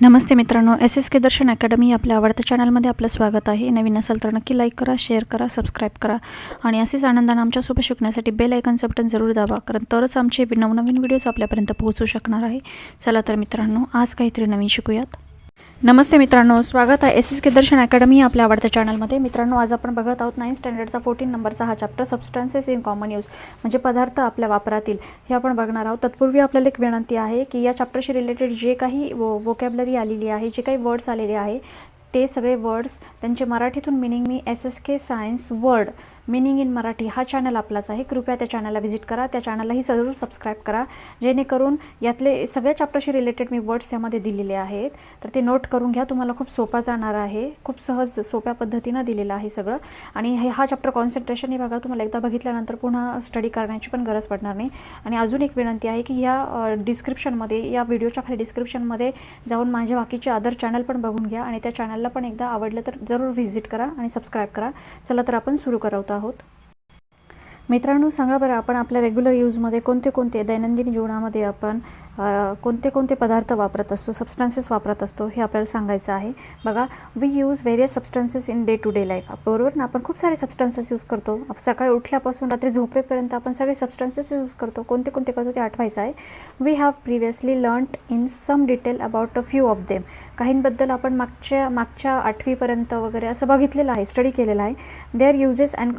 नमस्ते मित्रांनो, S S के दर्शन academy आपल्या आवडत्या चॅनलमध्ये आपलं स्वागत आहे. नवीन असाल तर नक्की लाईक करा, शेअर करा, सबस्क्राईब करा आणि असेच आनंदाने आमच्यासोबत शिकण्यासाठी बेल आयकॉनचं बटन जरूर दाबा, कारण तरच आमचे नवनवीन व्हिडिओज आपल्यापर्यंत पोहोचू शकणार आहे. चला तर मित्रांनो, आज काहीतरी नवीन शिकूयात. नमस्ते मित्रांनो, स्वागत आहे एस एस के दर्शन अकॅडमी आपल्या आवडत्या चॅनलमध्ये. मित्रांनो, आज आपण बघत आहोत 9th स्टँडर्डचा 14 नंबरचा हा chapter substances in common use, म्हणजे पदार्थ आपल्या वापरातील, हे आपण बघणार आहोत. तत्पूर्वी आपल्याला एक विनंती आहे की या चॅप्टरशी रिलेटेड जे काही वोकॅबलरी आलेली आहे, जे काही वर्ड्स आलेले आहे, ते सगळे वर्ड्स त्यांचे मराठीतून meaning me S S K science word meaning in Marathi हा चॅनल आपलाच आहे. कृपया त्या चॅनलला व्हिजिट करा, त्या चॅनललाही जरूर सबस्क्राईब करा, जेणेकरून यातले सगळ्या चॅप्टरशी रिलेटेड मी वर्ड्स यामध्ये दिलेले आहेत, तर ते नोट करून घ्या. तुम्हाला खूप सोपा जाणार आहे, खूप सहज सोप्या पद्धतीनं दिलेलं आहे सगळं. आणि हा चॅप्टर कॉन्सन्ट्रेशनने बघा, तुम्हाला एकदा बघितल्यानंतर पुन्हा स्टडी करण्याची पण गरज पडणार नाही. आणि अजून एक विनंती आहे की या डिस्क्रिप्शनमध्ये, या व्हिडिओच्या खाली डिस्क्रिप्शनमध्ये जाऊन माझे बाकीचे अदर चॅनल पण बघून घ्या आणि त्या चॅनलला पण एकदा आवडलं तर जरूर व्हिजिट करा आणि सबस्क्राईब करा. चला तर आपण सुरू करत आहोत. मित्रांनो, सांगा बरं, आपण आपल्या रेग्युलर यूजमध्ये कोणते कोणते दैनंदिन जीवनामध्ये आपण कोणते कोणते पदार्थ वापरत असतो, सबस्टन्सेस वापरत असतो, हे आपल्याला सांगायचं आहे. बघा, we use various substances in day to day life. बरोबर ना, आपण खूप सारे सबस्टन्सेस यूज करतो. सकाळी उठल्यापासून रात्री झोपेपर्यंत आपण सगळे सबस्टन्सेस यूज करतो. कोणते कोणते करतो ते आठवायचं आहे. We have previously learned in some detail about a few of them. काहींबद्दल आपण मागच्या 8वीपर्यंत वगैरे असं बघितलेलं आहे, स्टडी केलेला आहे. Their uses and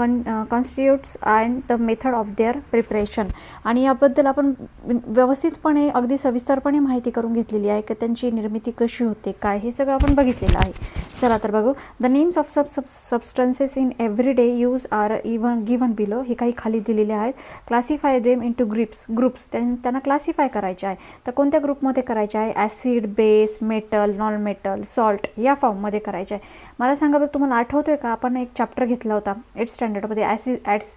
constituents and the method of their preparation. आणि याबद्दल आपण व्यवस्थितपणे अगदी सविस्तरपणे माहिती करून घेतलेली आहे की त्यांची निर्मिती कशी होते, काय, हे सगळं आपण बघितलेलं आहे. चला तर बघू. The names of substances in everyday use are given below. हे काही खाली दिलेले आहेत. क्लासिफाय देम इंटू ग्रुप्स त्यांना क्लासिफाय करायचे आहे. तर कोणत्या ग्रुपमध्ये करायचे आहे? Acid, base, metal, non metal, salt, या फॉर्ममध्ये करायचे आहे. मला सांगा बरं, तुम्हाला आठवतोय का आपण एक चॅप्टर घेतला होता 8th स्टँडर्डमध्ये,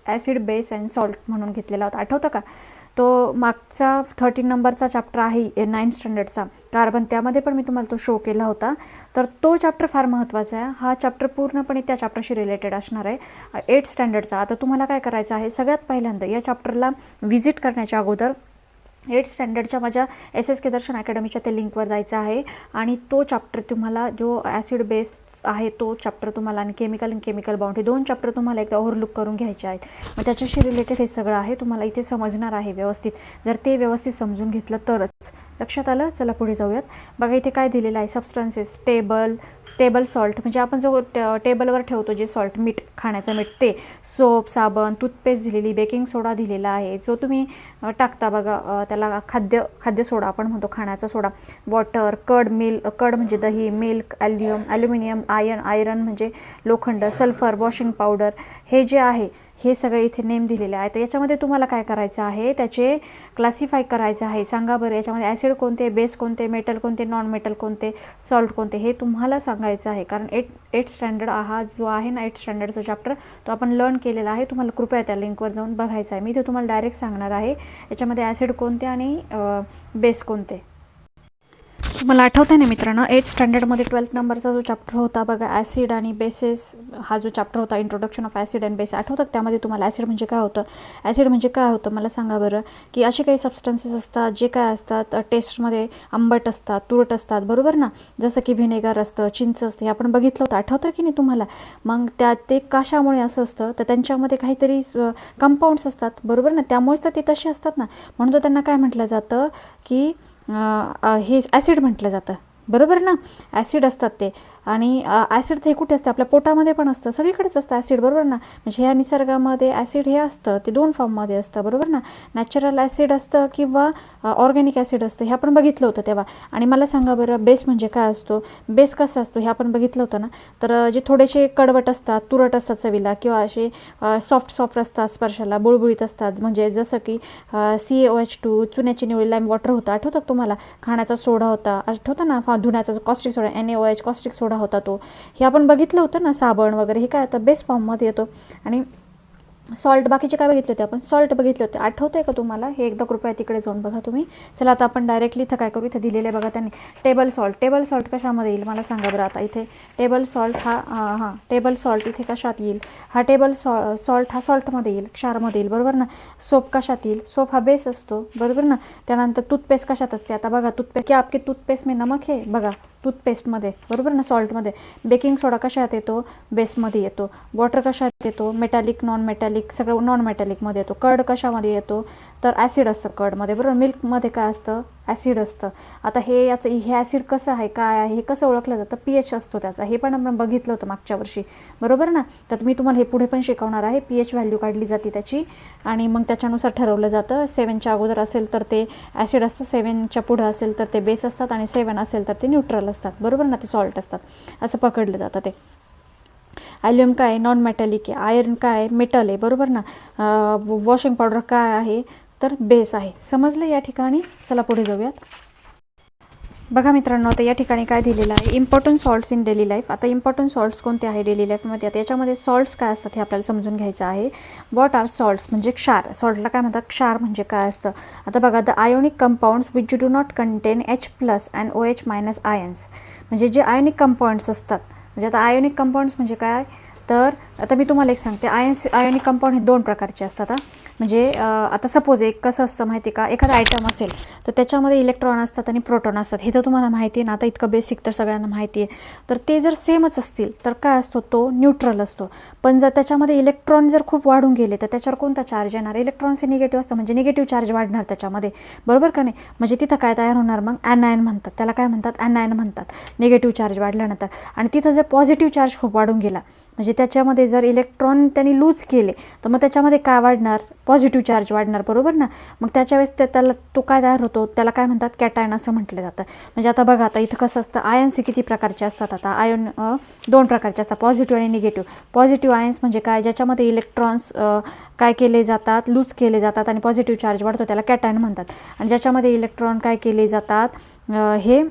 acid, base and salt म्हणून घेतलेला होता, आठवतं का? तो मागचा 13 नंबरचा चॅप्टर आहे 9th स्टँडर्डचा, कार्बन. त्यामध्ये पण मी तुम्हाला तो शो केला होता. तर तो चॅप्टर फार महत्त्वाचा आहे. हा चॅप्टर पूर्णपणे त्या चॅप्टरशी रिलेटेड असणार आहे, 8th स्टँडर्डचा. आता तुम्हाला काय करायचं आहे, सगळ्यात पहिल्यांदा या चॅप्टरला व्हिजिट करण्याच्या अगोदर 8th स्टँडर्डच्या माझ्या एस एस के दर्शन अकॅडमीच्या त्या लिंकवर जायचं आहे आणि तो चॅप्टर तुम्हाला, जो ॲसिड बेस आहे तो चॅप्टर तुम्हाला, आणि केमिकल बाउंड, हे 2 चॅप्टर तुम्हाला एकदा ओव्हरलुक करून घ्यायचे आहेत. मग त्याच्याशी रिलेटेड हे सगळं आहे, तुम्हाला इथे समजणार आहे व्यवस्थित, जर ते व्यवस्थित समजून घेतलं तरच. लक्षात आलं? चला पुढे जाऊयात. बघा, इथे काय दिलेलं आहे, सबस्टन्सेस, स्टेबल सॉल्ट, म्हणजे आपण जो टेबलवर ठेवतो जे सॉल्ट, मीठ, खाण्याचं मीठ, ते, सोप, साबण, टूथपेस्ट दिलेली, बेकिंग सोडा दिलेला आहे, जो तुम्ही टाकता बघा, त्याला खाद्य सोडा आपण म्हणतो, खाण्याचा सोडा, वॉटर, कड म्हणजे दही, मिल्क, ॲल्युमिनियम, आयरन म्हणजे लोखंड, सल्फर, वॉशिंग पावडर, हे जे आहे हे सगळे इथे नेम दिलेले आहेत. तर याच्यामध्ये तुम्हाला काय करायचं आहे, त्याचे क्लासिफाय करायचं आहे. सांगा बरं, याच्यामध्ये ॲसिड कोणते, बेस कोणते, मेटल कोणते, नॉन मेटल कोणते, सॉल्ट कोणते, हे तुम्हाला सांगायचं आहे. कारण 8th स्टँडर्ड हा जो आहे ना, 8th स्टँडर्डचा चॅप्टर, तो आपण लर्न केलेला आहे. तुम्हाला कृपया त्या लिंकवर जाऊन बघायचं आहे. मी इथे तुम्हाला डायरेक्ट सांगणार आहे याच्यामध्ये ॲसिड कोणते आणि बेस कोणते. मला आठवतं आहे ना मित्रांनो, 8th स्टँडर्डमध्ये 12th नंबरचा जो चॅप्टर होता बघा, ॲसिड आणि बेसेस, हा जो चॅप्टर होता, introduction of acid and base, आठवतं? त्यामध्ये तुम्हाला ॲसिड म्हणजे काय होतं, ॲसिड म्हणजे काय होतं मला सांगा बरं. की असे काही सबस्टन्सेस असतात जे काय असतात, टेस्टमध्ये आंबट असतात, तुरट असतात, बरोबर ना, जसं की व्हिनेगर असतं, चिंच असते, हे आपण बघितलं होतं, आठवतं की नाही तुम्हाला? मग ते कशामुळे असं असतं, तर त्यांच्यामध्ये काहीतरी कंपाऊंड्स असतात, बरोबर ना, त्यामुळेच तर ते तसे असतात ना. म्हणून तर त्यांना काय म्हटलं जातं की हे ॲसिड म्हटलं जातं, बरोबर ना. ॲसिड असतात ते. आणि ॲसिड हे कुठे असतं, आपल्या पोटामध्ये पण असतं, सगळीकडेच असतं ॲसिड, बरोबर ना. म्हणजे ह्या निसर्गामध्ये ॲसिड हे असतं, ते 2 फॉर्ममध्ये असतं, बरोबर ना. नॅचरल ॲसिड असतं किंवा ऑर्गॅनिक ॲसिड असतं, हे आपण बघितलं होतं तेव्हा. आणि मला सांगा बरं, बेस म्हणजे काय असतो, बेस कसा असतो, हे आपण बघितलं होतं ना. तर जे थोडेसे कडवट असतात, तुरट असतात चवीला, किंवा असे सॉफ्ट असतात, स्पर्शाला बुळबुळीत असतात, म्हणजे जसं की CaOH2, चुन्याची निवळी, लाईम वॉटर होतं, आठवतं तुम्हाला? खाण्याचा सोडा होता, आठवतं ना, धुण्याचा जो कॉस्टिक सोडा, NaOH कॉस्टिक सोडा होता, तो, हे आपण बघितलं होतं ना. साबण वगैरे हे काय आता बेस फॉर्ममध्ये येतो. आणि सॉल्ट, बाकीचे काय बघितले होते आपण, सॉल्ट बघितले होते, आठवतं आहे का तुम्हाला? हे एकदा कृपया तिकडे जाऊन बघा तुम्ही. चला आता आपण डायरेक्टली इथं काय करू, इथं दिलेले बघा त्यांनी, टेबल सॉल्ट कशामध्ये येईल मला सांगा बरं. आता इथे टेबल सॉल्ट टेबल सॉल्ट इथे कशात येईल, हा टेबल सॉल्ट हा सॉल्टमध्ये येईल, क्षारमध्ये येईल, बरोबर ना. सोप कशात येईल, सोप हा बेस असतो, बरोबर ना. त्यानंतर टूथपेस्ट कशात असते, आता बघा टूथपेस्ट, की आपकी टूथपेस्ट में नमक है, बघा टूथपेस्टमध्ये, बरोबर ना, सॉल्टमध्ये. बेकिंग सोडा कशात येतो? बेसमध्ये येतो. वॉटर कशात येतो? मेटॅलिक, नॉन मेटॅलिक, सगळं नॉन मेटॅलिकमध्ये येतो. कर्ड कशामध्ये येतो? तर ॲसिड असतं कर्डमध्ये, बरोबर. मिल्कमध्ये काय असतं? ॲसिड असतं. आता हे ॲसिड कसं आहे, काय आहे, हे कसं ओळखलं जातं? pH असतो त्याचा. हे पण आपण बघितलं होतं मागच्या वर्षी, बरोबर ना. तर मी तुम्हाला हे पुढे पण शिकवणार आहे. pH व्हॅल्यू काढली जाते त्याची आणि मग त्याच्यानुसार ठरवलं जातं. 7च्या अगोदर असेल तर ते ॲसिड असतं, 7च्या पुढं असेल तर ते बेस असतात आणि 7 असेल तर ते न्यूट्रल असतात, बरोबर ना, ते सॉल्ट असतात. असं पकडलं जातं ते. ॲल्युम काय आहे? नॉन मेटॅलिक आहे. आयर्न काय आहे? मेटल आहे, बरोबर ना. वॉशिंग पावडर काय आहे? तर बेस आहे. समजलं या ठिकाणी? चला पुढे जाऊयात. बघा मित्रांनो, आता या ठिकाणी काय दिलेलं आहे? Important salts in daily life. आता इम्पॉर्टंट सॉल्ट्स कोणते आहे डेली लाईफमध्ये? आता याच्यामध्ये सॉल्ट्स काय असतात हे आपल्याला समजून घ्यायचं आहे. What are salts? म्हणजे क्षार. सॉल्टला काय म्हणतात? क्षार म्हणजे काय असतं? आता बघा, the ionic compounds which do not content H+ and OH- ions. म्हणजे जे आयोनिक कंपाऊंड्स असतात, म्हणजे आता आयोनिक कंपाऊंड्स म्हणजे काय? तर आता मी तुम्हाला एक सांगते. आयोनिक कंपाऊंड हे 2 प्रकारचे असतात. म्हणजे आता सपोज एक कसं असतं माहिती का? एखादा आयटम असेल तर त्याच्यामध्ये इलेक्ट्रॉन असतात आणि प्रोटॉन असतात. हे तर तुम्हाला माहिती आहे ना. आता इतकं बेसिक तर सगळ्यांना माहिती आहे. तर ते जर सेमच असतील तर काय असतो? तो न्यूट्रल असतो. पण जर त्याच्यामध्ये इलेक्ट्रॉन जर खूप वाढून गेले तर त्याच्यावर कोणता चार्ज येणार? इलेक्ट्रॉन्स हे निगेटिव्ह असतं, म्हणजे निगेटिव्ह चार्ज वाढणार त्याच्यामध्ये, बरोबर का नाही. म्हणजे तिथं काय तयार होणार? मग ॲनायन म्हणतात त्याला. काय म्हणतात? ॲनायन म्हणतात, निगेटिव्ह चार्ज वाढल्यानंतर. आणि तिथं जर पॉझिटिव्ह चार्ज खूप वाढून गेला, म्हणजे त्याच्यामध्ये जर इलेक्ट्रॉन त्यांनी लूज केले तर मग त्याच्यामध्ये काय वाढणार? पॉझिटिव्ह चार्ज वाढणार, बरोबर ना. मग त्याच्यावेळेस त्याला तो काय तयार होतो? त्याला काय म्हणतात? कॅटायन असं म्हटलं जातं. म्हणजे आता बघा, आता इथं कसं असतं? आयन्स हे किती प्रकारचे असतात? आता आयन 2 प्रकारचे असतात, पॉझिटिव्ह आणि निगेटिव्ह. पॉझिटिव्ह आयन्स म्हणजे काय? ज्याच्यामध्ये इलेक्ट्रॉन्स काय केले जातात? लूज केले जातात आणि पॉझिटिव्ह चार्ज वाढतो, त्याला कॅटायन म्हणतात. आणि ज्याच्यामध्ये इलेक्ट्रॉन काय केले जातात? हे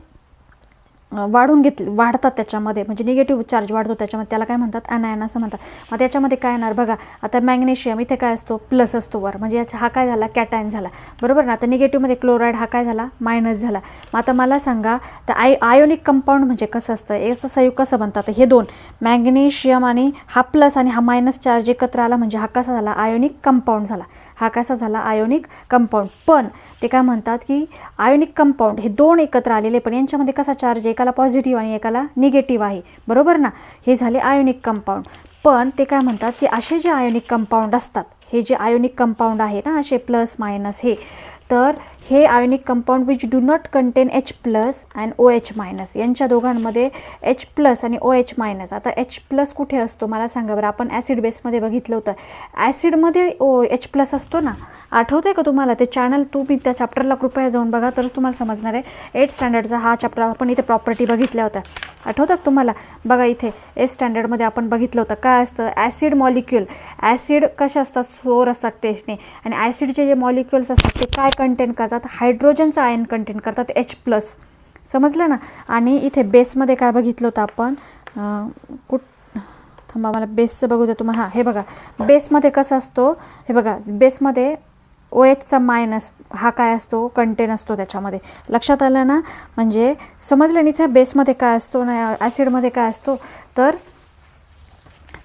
वाढतात त्याच्यामध्ये, म्हणजे निगेटिव्ह चार्ज वाढतो त्याच्यामध्ये, त्याला काय म्हणतात? ॲनायन असं म्हणतात. मग त्याच्यामध्ये काय येणार? बघा, आता मॅग्नेशियम इथे काय असतो? प्लस असतो वर, म्हणजे याचा हा काय झाला? कॅटायन झाला, बरोबर ना. आता निगेटिव्हमध्ये क्लोराईड हा काय झाला? मायनस झाला. मग आता मला सांगा, तर आयोनिक कंपाऊंड म्हणजे कसं असतं? याचं संयुग कसं बनतात? हे 2 मॅग्नेशियम आणि हा प्लस आणि हा मायनस चार्ज एकत्र आला म्हणजे हा कसा झाला? आयोनिक कंपाऊंड झाला. हा कसा झाला? Ionic compound. पण ते काय म्हणतात की आयोनिक कंपाऊंड हे 2 एकत्र आलेले, पण यांच्यामध्ये कसा चार्ज? एकाला पॉझिटिव्ह आणि एकाला निगेटिव्ह आहे, बरोबर ना. हे झाले आयोनिक कंपाऊंड. पण ते काय म्हणतात की असे जे आयोनिक कंपाऊंड असतात, हे जे आयोनिक कंपाऊंड आहे ना, असे प्लस मायनस हे, तर हे ionic compound which do not content H+ and OH-, यांच्या दोघांमध्ये H+ आणि OH-. आता H+ कुठे असतो मला सांगा बरं. आपण ॲसिड बेसमध्ये बघितलं होतं. ॲसिडमध्ये H+ असतो ना, आठवतं आहे का तुम्हाला? ते चॅनल तुम्ही त्या चॅप्टरला कृपया जाऊन बघा, तरच तुम्हाला समजणार आहे. 8th स्टँडर्डचा हा चॅप्टर आपण इथे प्रॉपर्टी बघितल्या होत्या, आठवतात तुम्हाला? बघा, इथे 8th स्टँडर्डमध्ये आपण बघितलं होतं. काय असतं? Acid molecule. ॲसिड कसे असतात? सोर असतात टेस्टने. आणि ॲसिडचे जे मॉलिक्युल्स असतात ते काय कंटेन करतात? हायड्रोजनचं आयन कंटेन करतात, H+. समजलं ना. आणि इथे बेसमध्ये काय बघितलं होतं आपण? थांबा, मला बेसचं बघू द्या तुम्हाला. हां, हे बघा, बेसमध्ये कसं असतो? हे बघा, बेसमध्ये OH- हा काय असतो? कंटेन असतो त्याच्यामध्ये. लक्षात आलं ना? म्हणजे समजलं ना. इथे बेसमध्ये काय असतो ना, ॲसिडमध्ये काय असतो? तर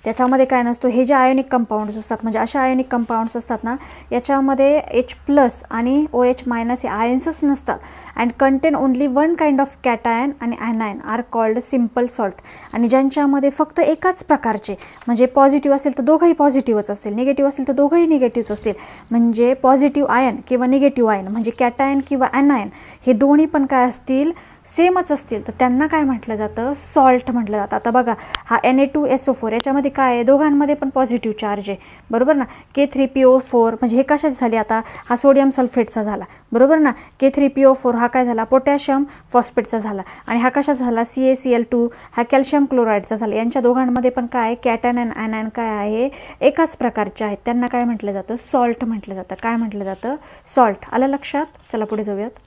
त्याच्यामध्ये काय नसतो? हे जे आयोनिक कंपाऊंड्स असतात, म्हणजे अशा आयोनिक कंपाऊंड्स असतात ना, याच्यामध्ये H+ आणि OH- हे आयन्सच नसतात. And content only 1 kind of cation आणि ॲनायन आर कॉल्ड सिम्पल सॉल्ट. आणि ज्यांच्यामध्ये फक्त एकाच प्रकारचे, म्हणजे पॉझिटिव्ह असेल तर दोघंही पॉझिटिव्हच असतील, निगेटिव्ह असेल तर दोघंही निगेटिव्हच असतील. म्हणजे पॉझिटिव्ह आयन किंवा निगेटिव्ह आयन, म्हणजे कॅटायन किंवा ॲनायन, हे दोन्ही पण काय असतील? सेमच असतील, तर त्यांना काय म्हटलं जातं? सॉल्ट म्हटलं जातं. आता बघा, हा Na2SO4, याच्यामध्ये काय आहे? दोघांमध्ये पण पॉझिटिव्ह चार्ज आहे, बरोबर ना. K3PO4 म्हणजे हे कशाचे झाले? आता हा सोडियम सल्फेटचा झाला, बरोबर ना. K3PO4 हा काय झाला? पोटॅशियम फॉस्फेटचा झाला. आणि हा कशाचा झाला? CaCl2 हा कॅल्शियम क्लोराईडचा झाला. यांच्या दोघांमध्ये पण काय? कॅटायन आणि ॲनायन काय आहे? एकाच प्रकारचे आहेत. त्यांना काय म्हटलं जातं? सॉल्ट म्हटलं जातं. काय म्हटलं जातं? सॉल्ट. आलं लक्षात? चला पुढे जाऊयात.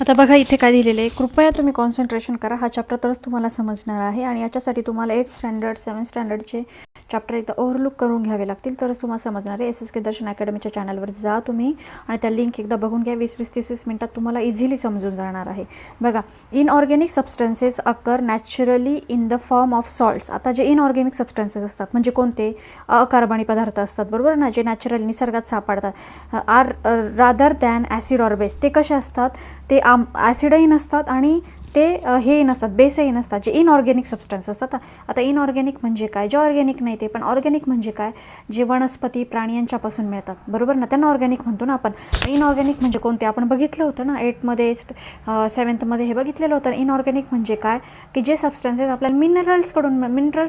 आता बघा, इथे काय दिलेलं आहे? कृपया तुम्ही कॉन्सन्ट्रेशन करा. हा चॅप्टर तरच तुम्हाला समजणार आहे. आणि याच्यासाठी तुम्हाला 8th स्टँडर्ड 7th स्टँडर्डचे चॅप्टर एकदा ओव्हरलुक करून घ्यावे लागतील, तरच तुम्हाला समजणार आहे. SSK दर्शन अकॅडमीच्या चॅनलवर जा तुम्ही आणि त्या लिंक एकदा बघून घ्या. 20-30 मिनिटात तुम्हाला इझिली समजून जाणार आहे. बघा, inorganic substances occur naturally in the form of salts. आता जे इनऑर्गॅनिक सबस्टन्सेस असतात म्हणजे कोणते? अकार्बनी पदार्थ असतात, बरोबर ना, जे नॅचरल निसर्गात सापडतात, are rather than acid or base. ते कसे असतात? ते ॲसिडही नसतात आणि ते हे नसतात, बेसही नसतात, जे इनऑर्गॅनिक सबस्टन्स असतात. आता इनऑर्गॅनिक म्हणजे काय, जे ऑर्गॅनिक नाही ते, पण ऑर्गॅनिक म्हणजे काय, जे वनस्पती प्राणी यांच्यापासून मिळतात, बरोबर ना, त्यांना ऑर्गॅनिक म्हणतो ना आपण. इनऑर्गॅनिक म्हणजे कोणते आपण बघितलं होतं ना 8मध्ये 7मध्ये हे बघितलेलं होतं. इनऑर्गॅनिक म्हणजे काय, की जे सबस्टन्सेस आपल्याला मिनरल्स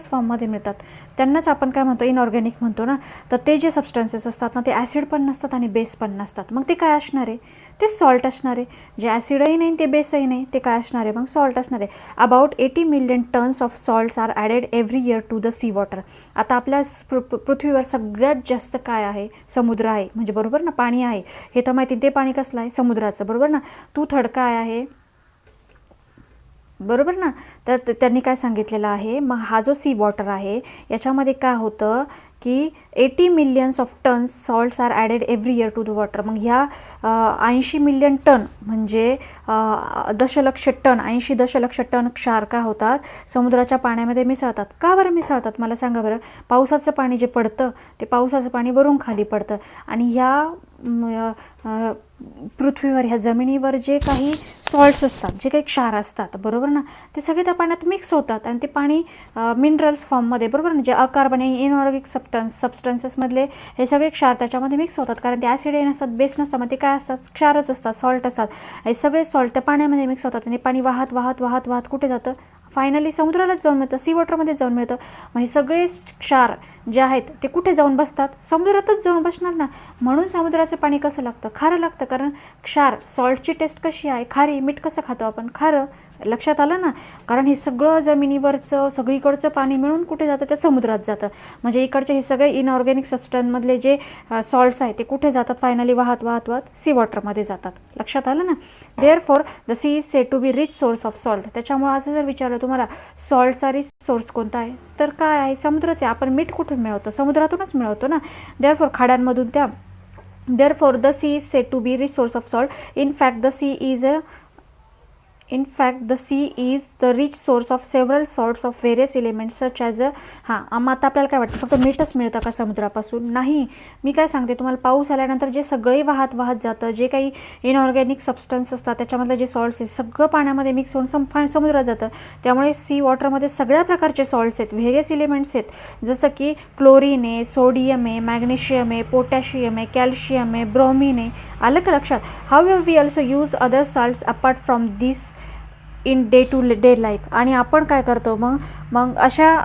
फॉर्ममध्ये मिळतात त्यांनाच आपण काय म्हणतो, इनऑर्गॅनिक म्हणतो ना. तर ते जे सबस्टन्सेस असतात ना, ते ॲसिड पण नसतात आणि बेस पण नसतात. मग ते काय असणार आहे, ते सॉल्ट असणार आहे. जे ॲसिडही नाही ते बेसही नाही, ते काय असणार आहे, मग सॉल्ट असणार आहे. About 80 million tons of salts are added every year to the sea water. आता आपल्या पृथ्वीवर सगळ्यात जास्त काय आहे, समुद्र आहे, म्हणजे बरोबर ना, पाणी आहे. हे तर माहिती, ते पाणी कसलं आहे, समुद्राचं, बरोबर ना. 2/3 काय आहे, बरोबर ना. तर त्यांनी काय सांगितलेलं आहे, मग हा जो सी वॉटर आहे याच्यामध्ये काय होतं की 80 millions of tons salts are added every year to the water. मग ह्या 80 मिलियन टन म्हणजे 80 दशलक्ष टन क्षार काय होतात, समुद्राच्या पाण्यामध्ये मिसळतात. का बरं मिसळतात, मला सांगा बरं. पावसाचं पाणी जे पडतं ते पावसाचं पाणी वरून खाली पडतं आणि ह्या पृथ्वीवर, ह्या जमिनीवर जे काही सॉल्ट्स असतात, जे काही क्षार असतात, बरोबर ना, ते सगळे त्या पाण्यात मिक्स होतात आणि ते पाणी मिनरल्स फॉर्ममध्ये, बरोबर ना, जे अकार्बनिक इनऑर्गॅनिक सबस्टन्सेसमधले हे सगळे क्षार त्याच्यामध्ये मिक्स होतात. कारण ते ॲसिड नसतात, बेस नसतात, मग ते काय असतात, क्षारच असतात, सॉल्ट असतात. हे सगळे सॉल्ट त्या पाण्यामध्ये मिक्स होतात आणि पाणी वाहत वाहत वाहत वाहत कुठे जातं, फायनली समुद्रालाच जाऊन मिळतं, सी वॉटरमध्ये जाऊन मिळतं. मग हे सगळे क्षार जे आहेत ते कुठे जाऊन बसतात, समुद्रातच जाऊन बसणार ना. म्हणून समुद्राचं पाणी कसं लागतं, खारं लागतं. कारण क्षार, सॉल्टची टेस्ट कशी आहे, खारी. मीठ कसं खातो आपण, खारं. लक्षात आलं ना. कारण हे सगळं जमिनीवरचं सगळीकडचं पाणी मिळून कुठे जातं, ते समुद्रात जातं. म्हणजे इकडचे हे सगळे इनऑर्गॅनिक सबस्टन्समधले जे सॉल्ट्स आहेत ते कुठे जातात, फायनली वाहत वाहत वाहत सी वॉटरमध्ये जातात. लक्षात आलं ना. Therefore the sea is said to be rich source of salt. त्याच्यामुळे असं जर विचारलं तुम्हाला सॉल्टचा रिच सोर्स कोणता आहे, तर काय आहे, समुद्रच आहे. आपण मीठ कुठून मिळवतो, समुद्रातूनच मिळवतो ना. देअरफॉर खाड्यांमधून त्या. Therefore the sea is said to be rich source of salt. In fact the sea is the rich source of several sorts of various elements such as मग आता आपल्याला काय वाटतं, फक्त मीठच मिळतं का समुद्रापासून, नाही. मी काय सांगते तुम्हाला, पाऊस आल्यानंतर जे सगळे वाहत वाहत जातं, जे काही इनऑर्गॅनिक सबस्टन्स असतात त्याच्यामधलं जे सॉल्ट्स आहेत सगळं पाण्यामध्ये मिक्स होऊन समुद्रात जातं. त्यामुळे सी वॉटरमध्ये सगळ्या प्रकारचे सॉल्ट्स आहेत, व्हेरियस एलिमेंट्स आहेत, जसं की क्लोरीन आहे, सोडियम आहे, मॅग्नेशियम आहे, पोटॅशियम आहे, कॅल्शियम आहे, ब्रोमिन आहे. आलं का लक्षात. However we also use other salts apart from this in day to day life. आणि आपण काय करतो मग अशा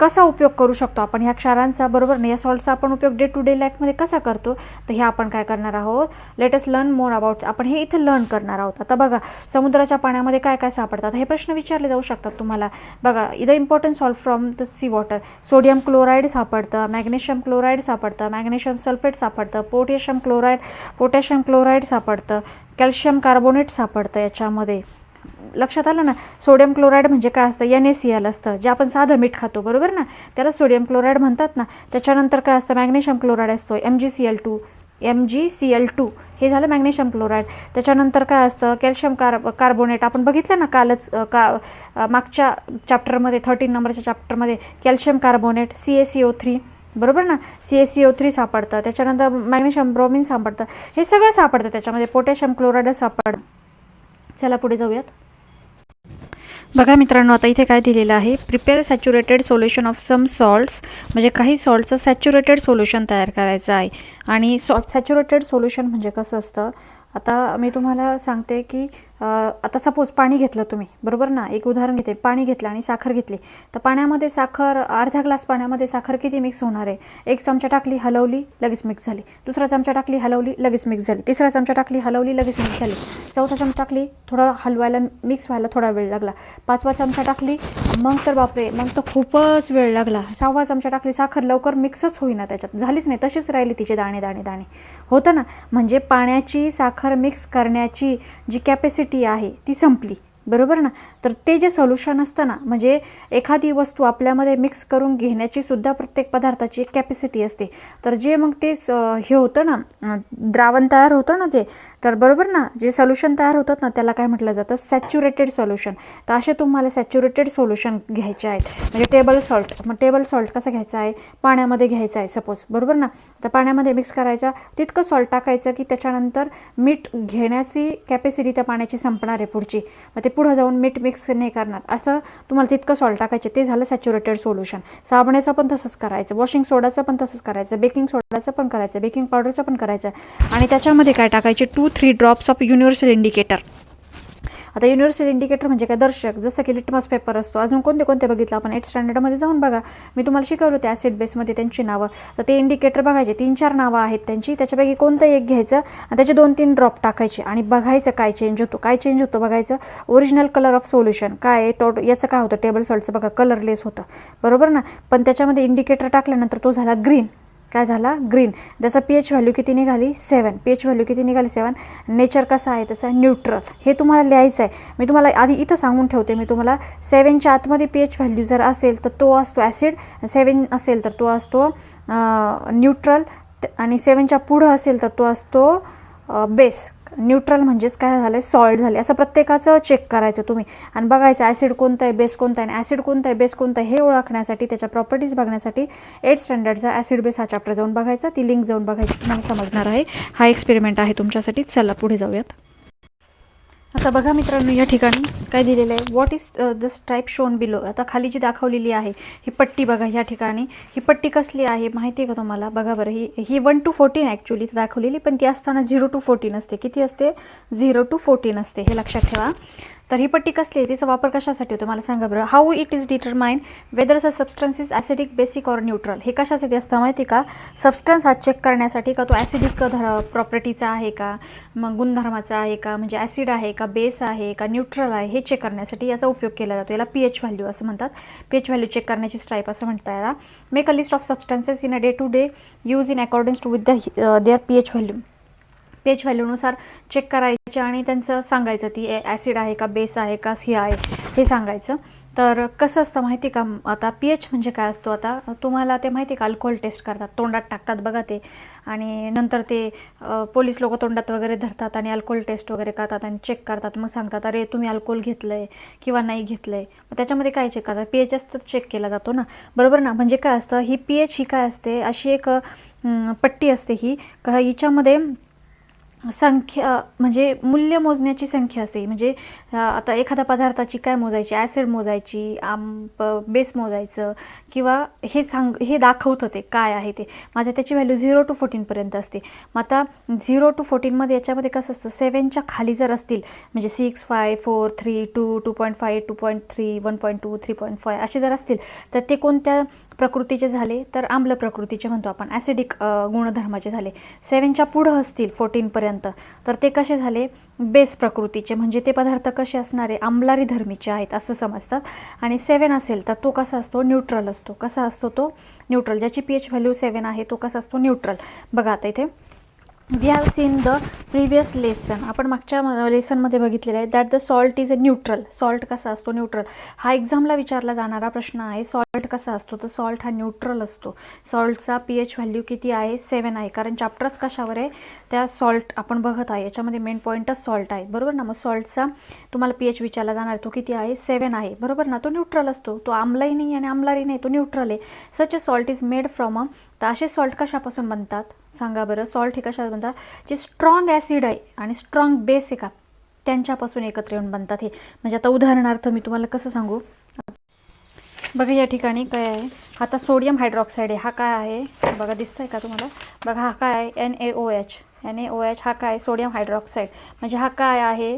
कसा उपयोग करू शकतो आपण ह्या क्षारांचा, बरोबर नाही, या सॉल्टचा आपण उपयोग डे टू डे लाईफमध्ये कसा करतो, तर हे आपण काय करणार आहोत, let us learn more about. आपण हे इथं लर्न करणार आहोत. आता बघा, समुद्राच्या पाण्यामध्ये काय काय सापडतात, हे प्रश्न विचारले जाऊ शकतात तुम्हाला. बघा, the important salt from the sea water. Sodium chloride सापडतं, मॅग्नेशियम क्लोराईड सापडतं, मॅग्नेशियम सल्फेट सापडतं, पोटॅशियम क्लोराईड सापडतं, कॅल्शियम कार्बोनेट सापडतं याच्यामध्ये. लक्षात आलं ना. सोडियम क्लोराईड म्हणजे काय असतं, NaCl असतं, जे आपण साधं मीठ खातो, बरोबर ना, त्याला सोडियम क्लोराईड म्हणतात ना. त्याच्यानंतर काय असतं, मॅग्नेशियम क्लोराईड असतो, MgCl2 हे झालं मॅग्नेशियम क्लोराईड. त्याच्यानंतर काय असतं, कॅल्शियम कार्बोनेट. आपण बघितलं ना कालच मागच्या चॅप्टरमध्ये 13 नंबरच्या चॅप्टरमध्ये, कॅल्शियम कार्बोनेट, CaCO3, बरोबर ना, CaCO3 सापडतं. त्याच्यानंतर मॅग्नेशियम ब्रोमिन सापडतं, हे सगळं सापडतं त्याच्यामध्ये. पोटॅशियम क्लोराईड सापडतं. चला पुढे जाऊयात. बघा मित्रांनो, आता इथे काय दिलेलं आहे, prepare saturated solution of some salts. म्हणजे काही सॉल्टचं सॅच्युरेटेड सोल्युशन तयार करायचं आहे. आणि सॅच्युरेटेड सोल्युशन म्हणजे कसं असतं, आता मी तुम्हाला सांगते की आता सपोज पाणी घेतलं तुम्ही, बरोबर ना, एक उदाहरण घेते, पाणी घेतलं आणि साखर घेतली. तर पाण्यामध्ये साखर, अर्धा ग्लास पाण्यामध्ये साखर किती मिक्स होणार आहे, 1 चमचा टाकली, हलवली, लगेच मिक्स झाली. दुसरा चमचा टाकली, हलवली, लगेच मिक्स झाली. तिसरा चमचा टाकली, हलवली, लगेच मिक्स झाली. चौथा चमचा टाकली, थोडं हलवायला, मिक्स व्हायला थोडा वेळ लागला. 5वा चमचा टाकली, मग तर बापरे, मग तर खूपच वेळ लागला. 6वा चमचा टाकली, साखर लवकर मिक्सच होईना, त्याच्यात झालीच नाही, तशीच राहिली, तिचे दाणे दाणे दाणे होतं ना. म्हणजे पाण्याची साखर मिक्स करण्याची जी कॅपॅसिटी आहे ती संपली, बरोबर ना. तर ते जे सोल्युशन असतं ना, म्हणजे एखादी वस्तू आपल्यामध्ये मिक्स करून घेण्याची सुद्धा प्रत्येक पदार्थाची एक कॅपॅसिटी असते. तर जे मग ते हे होतं ना, द्रावण तयार होतं ना, तर बरोबर ना, जे सोल्युशन तयार होतात ना त्याला काय म्हटलं जातं, सॅच्युरेटेड सोल्युशन. तर असे तुम्हाला सॅच्युरेटेड सोल्युशन घ्यायचे आहेत. म्हणजे टेबल सॉल्ट, मग टेबल सॉल्ट कसं घ्यायचं आहे, पाण्यामध्ये घ्यायचं आहे सपोज, बरोबर ना. तर पाण्यामध्ये मिक्स करायचा, तितकं सॉल्ट टाकायचं की त्याच्यानंतर मीठ घेण्याची कॅपॅसिटी त्या पाण्याची संपणार आहे पुढची, मग ते पुढं जाऊन मीठ मिक्स नाही करणार, असं तुम्हाला तितकं सॉल्ट टाकायचे. ते झालं सॅच्युरेटेड सोल्युशन. साबणाचं पण तसंच करायचं, वॉशिंग सोडाचं पण तसंच करायचं, बेकिंग सोडाचं पण करायचं, बेकिंग पावडरचं पण करायचं. आणि त्याच्यामध्ये काय टाकायचे, 2-3 ड्रॉप्स ऑफ युनिव्हर्सल इंडिकेटर. आता युनिव्हर्सल इंडिकेटर म्हणजे काय, दर्शक, जसं की लिटमस पेपर असतो. अजून कोणते कोणते बघितलं आपण 8th स्टँडर्डमध्ये जाऊन बघा, मी तुम्हाला शिकवलं होते ॲसिड बेसमध्ये त्यांची नावं. तर ते इंडिकेटर बघायचे, 3-4 नावं आहेत त्यांची, त्याच्यापैकी कोणतं एक घ्यायचं आणि त्याचे 2-3 ड्रॉप टाकायचे आणि बघायचं काय चेंज होतो, काय चेंज होतं बघायचं. ओरिजिनल कलर ऑफ सोल्युशन काय आहे, याचं काय होतं, टेबल सॉल्टचं बघा कलरलेस होतं, बरोबर ना. पण त्याच्यामध्ये इंडिकेटर टाकल्यानंतर तो झाला ग्रीन. काय झाला, ग्रीन. त्याचा पीएच व्हॅल्यू किती निघाली, 7. पीएच व्हॅल्यू किती निघाली, 7. नेचर कसा आहे त्याचा, न्यूट्रल. हे तुम्हाला लिहायचं आहे. मी तुम्हाला आधी इथं सांगून ठेवते, मी तुम्हाला 7च्या आतमध्ये पीएच व्हॅल्यू जर असेल तर तो असतो ॲसिड, 7 असेल तर तो असतो न्यूट्रल, आणि 7च्या पुढं असेल तर तो असतो बेस. न्यूट्रल म्हणजेच काय झालं, सॉल्ट झाले. असं प्रत्येकाचं चेक करायचं तुम्ही आणि बघायचं ॲसिड कोणतं आहे, बेस कोणता आहे, आणि ॲसिड कोणतं आहे, बेस कोणतं आहे हे ओळखण्यासाठी, त्याच्या प्रॉपर्टीज बघण्यासाठी 8th स्टँडर्डचा ॲसिड बेस हा चॅप्टर जाऊन बघायचा, ती लिंक जाऊन बघायची, तुम्हाला समजणार आहे. हा एक्सपेरिमेंट आहे तुमच्यासाठी. चला पुढे जाऊयात. आता बघा मित्रांनो, या ठिकाणी काय दिलेलं आहे, what is the stripe shown below. आता खाली जी दाखवलेली आहे ही पट्टी बघा, या ठिकाणी ही पट्टी कसली आहे माहिती आहे का तुम्हाला, बघा बरं. ही 1 to 14 ॲक्च्युली दाखवलेली, पण ती असताना 0 to 14 असते. किती असते, 0 to 14 असते, हे लक्षात ठेवा. तर ही पट्टी कसली आहे, तिचा वापर कशासाठी होतो मला सांगा बरं. How it is determined weather a substance is acidic, basic or neutral. हे कशासाठी असतं माहिती का, सबस्टन्स हा चेक करण्यासाठी का तो ॲसिडिक प्रॉपर्टीचा आहे का, मग गुणधर्माचा आहे का, म्हणजे ॲसिड आहे का, बेस आहे का, न्यूट्रल आहे, हे चेक करण्यासाठी याचा उपयोग केला जातो. याला पीएच व्हॅल्यू असं म्हणतात. पीएच व्हॅल्यू चेक करण्याची स्ट्राईप असं म्हणता याला. Make a list of substances in a day to day use in accordings to with their pH value. PH व्हॅल्यूनुसार चेक करायचे आणि त्यांचं सांगायचं, ती ॲसिड आहे का, बेस आहे का, सी आहे, हे सांगायचं. तर कसं असतं माहिती का, आता पीएच म्हणजे काय असतो, आता तुम्हाला ते माहिती का, अल्कोहोल टेस्ट करतात, तोंडात टाकतात बघा ते, आणि नंतर ते पोलीस लोक तोंडात वगैरे धरतात आणि अल्कोहोल टेस्ट वगैरे करतात आणि चेक करतात. मग सांगतात, अरे तुम्ही अल्कोहोल घेतलं आहे किंवा नाही घेतलं आहे. मग त्याच्यामध्ये काय चेक करतात, पीएच असतं, चेक केला जातो ना, बरोबर ना. म्हणजे काय असतं, ही पीएच ही काय असते, अशी एक पट्टी असते ही, का हिच्यामध्ये संख्या म्हणजे मूल्य मोजण्याची संख्या असते. म्हणजे आता एखाद्या पदार्थाची काय मोजायची, ॲसिड मोजायची, बेस मोजायचं, किंवा हे दाखवतं ते काय आहे ते. माझ्या त्याची व्हॅल्यू 0 to 14 पर्यंत असते. मग आता 0 to 14 मध्ये याच्यामध्ये कसं असतं, 7च्या खाली जर असतील, म्हणजे 6, 5, 4, 3, 2, 2.5, 2.3, 1.2, 3.5 असे जर असतील, तर ते कोणत्या प्रकृतीचे झाले, तर आम्ल प्रकृतीचे म्हणतो आपण, ॲसिडिक गुणधर्माचे झाले. 7च्या पुढं असतील 14 पर्यंत, तर ते कसे झाले, बेस प्रकृतीचे. म्हणजे ते पदार्थ कसे असणारे, आम्लारी धर्मीचे आहेत असं समजतात. आणि 7 असेल तर तो कसा असतो, न्यूट्रल असतो. कसा असतो तो, न्यूट्रल. ज्याची पीएच व्हॅल्यू 7 आहे तो कसा असतो, न्यूट्रल. बघा आता इथे we have seen the previous lesson. आपण मागच्या लेसनमध्ये बघितलेलं आहे that the salt is a neutral. Salt कसा असतो, न्यूट्रल. हा एक्झामला विचारला जाणारा प्रश्न आहे, सॉल्ट कसा असतो, तर सॉल्ट हा न्यूट्रल असतो. सॉल्टचा पीएच व्हॅल्यू किती आहे, 7 आहे. कारण चॅप्टरच कशावर आहे, त्या सॉल्ट आपण बघत आहे, याच्यामध्ये मेन पॉईंटच सॉल्ट आहे, बरोबर ना. मग सॉल्टचा तुम्हाला पीएच विचारला जाणार, तो किती आहे, 7 आहे, बरोबर ना. तो न्यूट्रल असतो, तो आम्लही नाही आणि आम्लारी नाही, तो न्यूट्रल आहे. Such a salt is made from तर असे सॉल्ट कशापासून बनतात सांगा बरं. सॉल्ट हे कशा बनतात, जे स्ट्रॉंग ॲसिड आहे आणि स्ट्रॉंग बेस आहे का, त्यांच्यापासून एकत्र येऊन बनतात हे. म्हणजे आता उदाहरणार्थ मी तुम्हाला कसं सांगू, बघा या ठिकाणी काय आहे, आता सोडियम हायड्रॉक्साईड आहे, हा काय आहे बघा, दिसतंय का तुम्हाला, बघा हा काय आहे, NaOH. हा काय, सोडियम हायड्रॉक्साईड. म्हणजे हा काय आहे,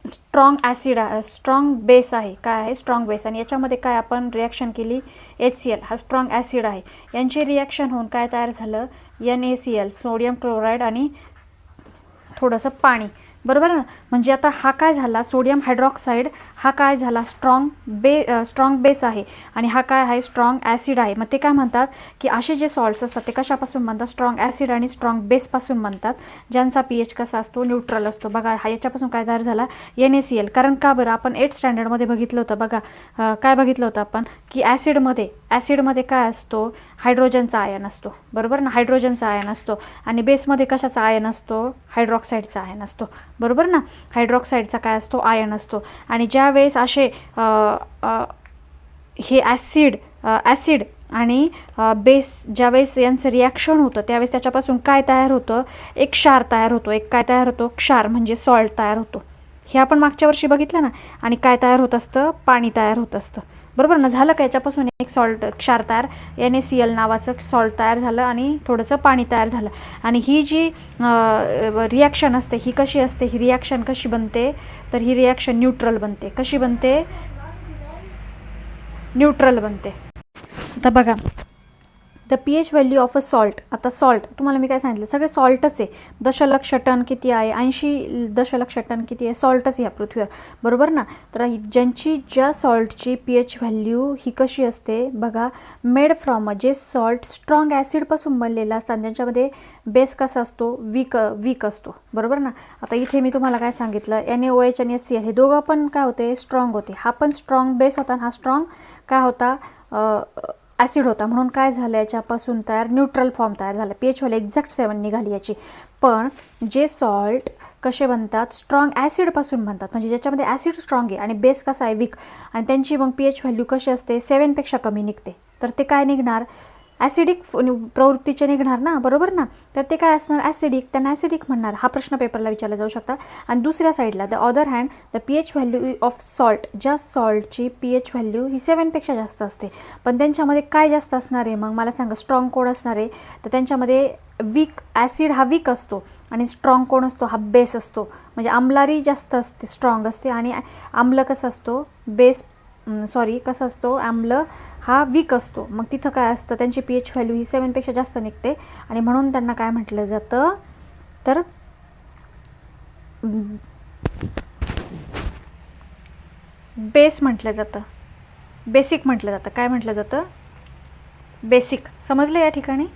स्ट्रॉंग ॲसिड, स्ट्रॉंग बेस आहे. काय आहे, स्ट्रॉंग बेस. आणि याच्यामध्ये काय आपण रिॲक्शन केली, HCl हा स्ट्रॉंग ॲसिड आहे. यांचे रिॲक्शन होऊन काय तयार झालं, NaCl सोडियम क्लोराईड आणि थोडंसं पाणी. बरोबर ना. म्हणजे आता हा काय झाला, सोडियम हायड्रॉक्साईड हा काय झाला, स्ट्रॉंग बेस आहे आणि हा काय आहे, स्ट्रॉंग ॲसिड आहे. मग ते काय म्हणतात की असे जे सॉल्ट्स असतात ते कशापासून बनतात, स्ट्रॉंग ॲसिड आणि स्ट्रॉंग बेसपासून बनतात, ज्यांचा pH कसा असतो, न्यूट्रल असतो. बघा हा याच्यापासून काय तयार झाला, NaCl. कारण का बरं, आपण 8th स्टँडर्डमध्ये बघितलं होतं बघा, काय बघितलं होतं आपण की ॲसिडमध्ये काय असतो, हायड्रोजनचा आयन असतो. बरोबर ना, हायड्रोजनचा आयन असतो. आणि बेसमध्ये कशाचा आयन असतो, हायड्रॉक्साईडचा आयन असतो. बरोबर ना, हायड्रॉक्साईडचा काय असतो, आयन असतो. आणि ज्यावेळेस असे हे ॲसिड आणि बेस ज्यावेळेस यांचं रिॲक्शन होतं त्यावेळेस त्याच्यापासून काय तयार होतं, एक क्षार तयार होतो. एक काय तयार होतो, क्षार म्हणजे सॉल्ट तयार होतो. हे आपण मागच्या वर्षी बघितलं ना. आणि काय तयार होत असतं, पाणी तयार होत असतं. बरोबर ना. झालं का याच्यापासून एक क्षार तयार, NaCl नावाचं सॉल्ट तयार झालं आणि थोडंसं पाणी तयार झालं. आणि ही जी रिॲक्शन असते ही कशी असते, ही रिॲक्शन कशी बनते, तर ही रिॲक्शन न्यूट्रल बनते. कशी बनते, न्यूट्रल बनते. आता बघा, the pH value of a salt. आता सॉल्ट तुम्हाला मी काय सांगितलं, सगळे सॉल्टच आहे. दशलक्ष टन किती आहे, 80 दशलक्ष टन किती आहे, सॉल्टच ह्या पृथ्वीवर. बरोबर ना. तर ज्या सॉल्टची pH व्हॅल्यू ही कशी असते बघा, मेड फ्रॉम, जे सॉल्ट स्ट्रॉंग ॲसिडपासून बनलेलं असतात ज्यांच्यामध्ये बेस कसा असतो, वीक असतो. बरोबर ना. आता इथे मी तुम्हाला काय सांगितलं, NaOH आणि HCl हे दोघं पण काय होते, स्ट्रॉंग होते. हा पण स्ट्रॉंग बेस होता आणि हा स्ट्रॉंग काय होता, ॲसिड होता. म्हणून काय झालं, याच्यापासून न्यूट्रल फॉर्म तयार झाला. pH व्हॅल्यू एक्झॅक्ट 7 निघाली याची. पण जे सॉल्ट कसे बनतात, स्ट्रॉंग ॲसिडपासून बनतात, म्हणजे ज्याच्यामध्ये ॲसिड स्ट्रॉंग आहे आणि बेस कसा आहे, वीक, आणि त्यांची मग pH व्हॅल्यू कशी असते, 7पेक्षा कमी निघते. तर ते काय निघणार, ॲसिडिक प्रवृत्तीचे निघणार ना. बरोबर ना. तर ते काय असणार, ॲसिडिक, त्यांना ॲसिडिक म्हणणार. हा प्रश्न पेपरला विचारला जाऊ शकता. आणि दुसऱ्या साईडला the other hand, the pH value of salt, ज्या सॉल्टची pH व्हॅल्यू ही 7पेक्षा जास्त असते, पण त्यांच्यामध्ये काय जास्त असणार आहे, मग मला सांगा, स्ट्रॉंग कोण असणार आहे, तर त्यांच्यामध्ये वीक, ॲसिड हा वीक असतो आणि स्ट्रॉंग कोण असतो, हा बेस असतो. म्हणजे आम्लारी जास्त असते, स्ट्रॉंग असते, आणि आम्ल कसं असतो, कसं असतो, आम्ल हा वीक असतो. मग तिथं काय असतं, त्यांची pH व्हॅल्यू ही 7पेक्षा जास्त निघते आणि म्हणून त्यांना काय म्हटलं जातं, तर बेस म्हटलं जातं, बेसिक म्हटलं जातं. काय म्हटलं जातं, बेसिक. समजलं या ठिकाणी.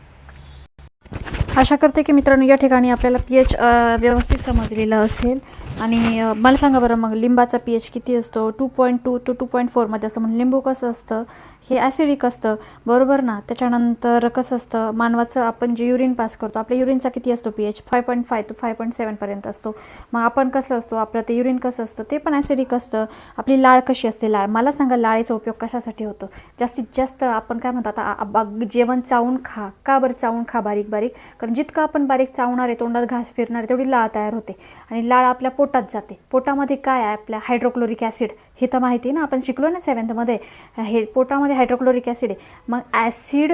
आशा करते की मित्रांनो या ठिकाणी आपल्याला pH व्यवस्थित समजलेलं असेल. आणि मला सांगा बरं, मग लिंबाचा pH किती असतो, 2.2 to 2.4 मध्ये असतं. म्हणून लिंबू कसं असतं, हे ॲसिडिक असतं. बरोबर ना. त्याच्यानंतर कसं असतं, मानवाचं आपण जे युरिन पास करतो, आपल्या युरिनचा किती असतो pH, 5.5 to 5.7 पर्यंत असतो. मग आपण कसं असतो, आपलं ते युरिन कसं असतं, ते पण ॲसिडिक असतं. आपली लाळ कशी असते, लाळ, मला सांगा लाळेचा उपयोग कशासाठी होतो, जास्तीत जास्त आपण काय म्हणतात, जेवण चावून खा. का बरं चावून खा, बारीक बारीक, कारण जितकं आपण बारीक चावणार आहे, तोंडात घास फिरणार आहे, तेवढी लाळ तयार होते. आणि लाळ आपल्या पोटात जाते. पोटामध्ये काय आहे, आपल्या हायड्रोक्लोरिक ॲसिड, हे तर माहिती आहे ना, आपण शिकलो ना 7thमध्ये, हे पोटामध्ये हायड्रोक्लोरिक ॲसिड आहे. मग ॲसिड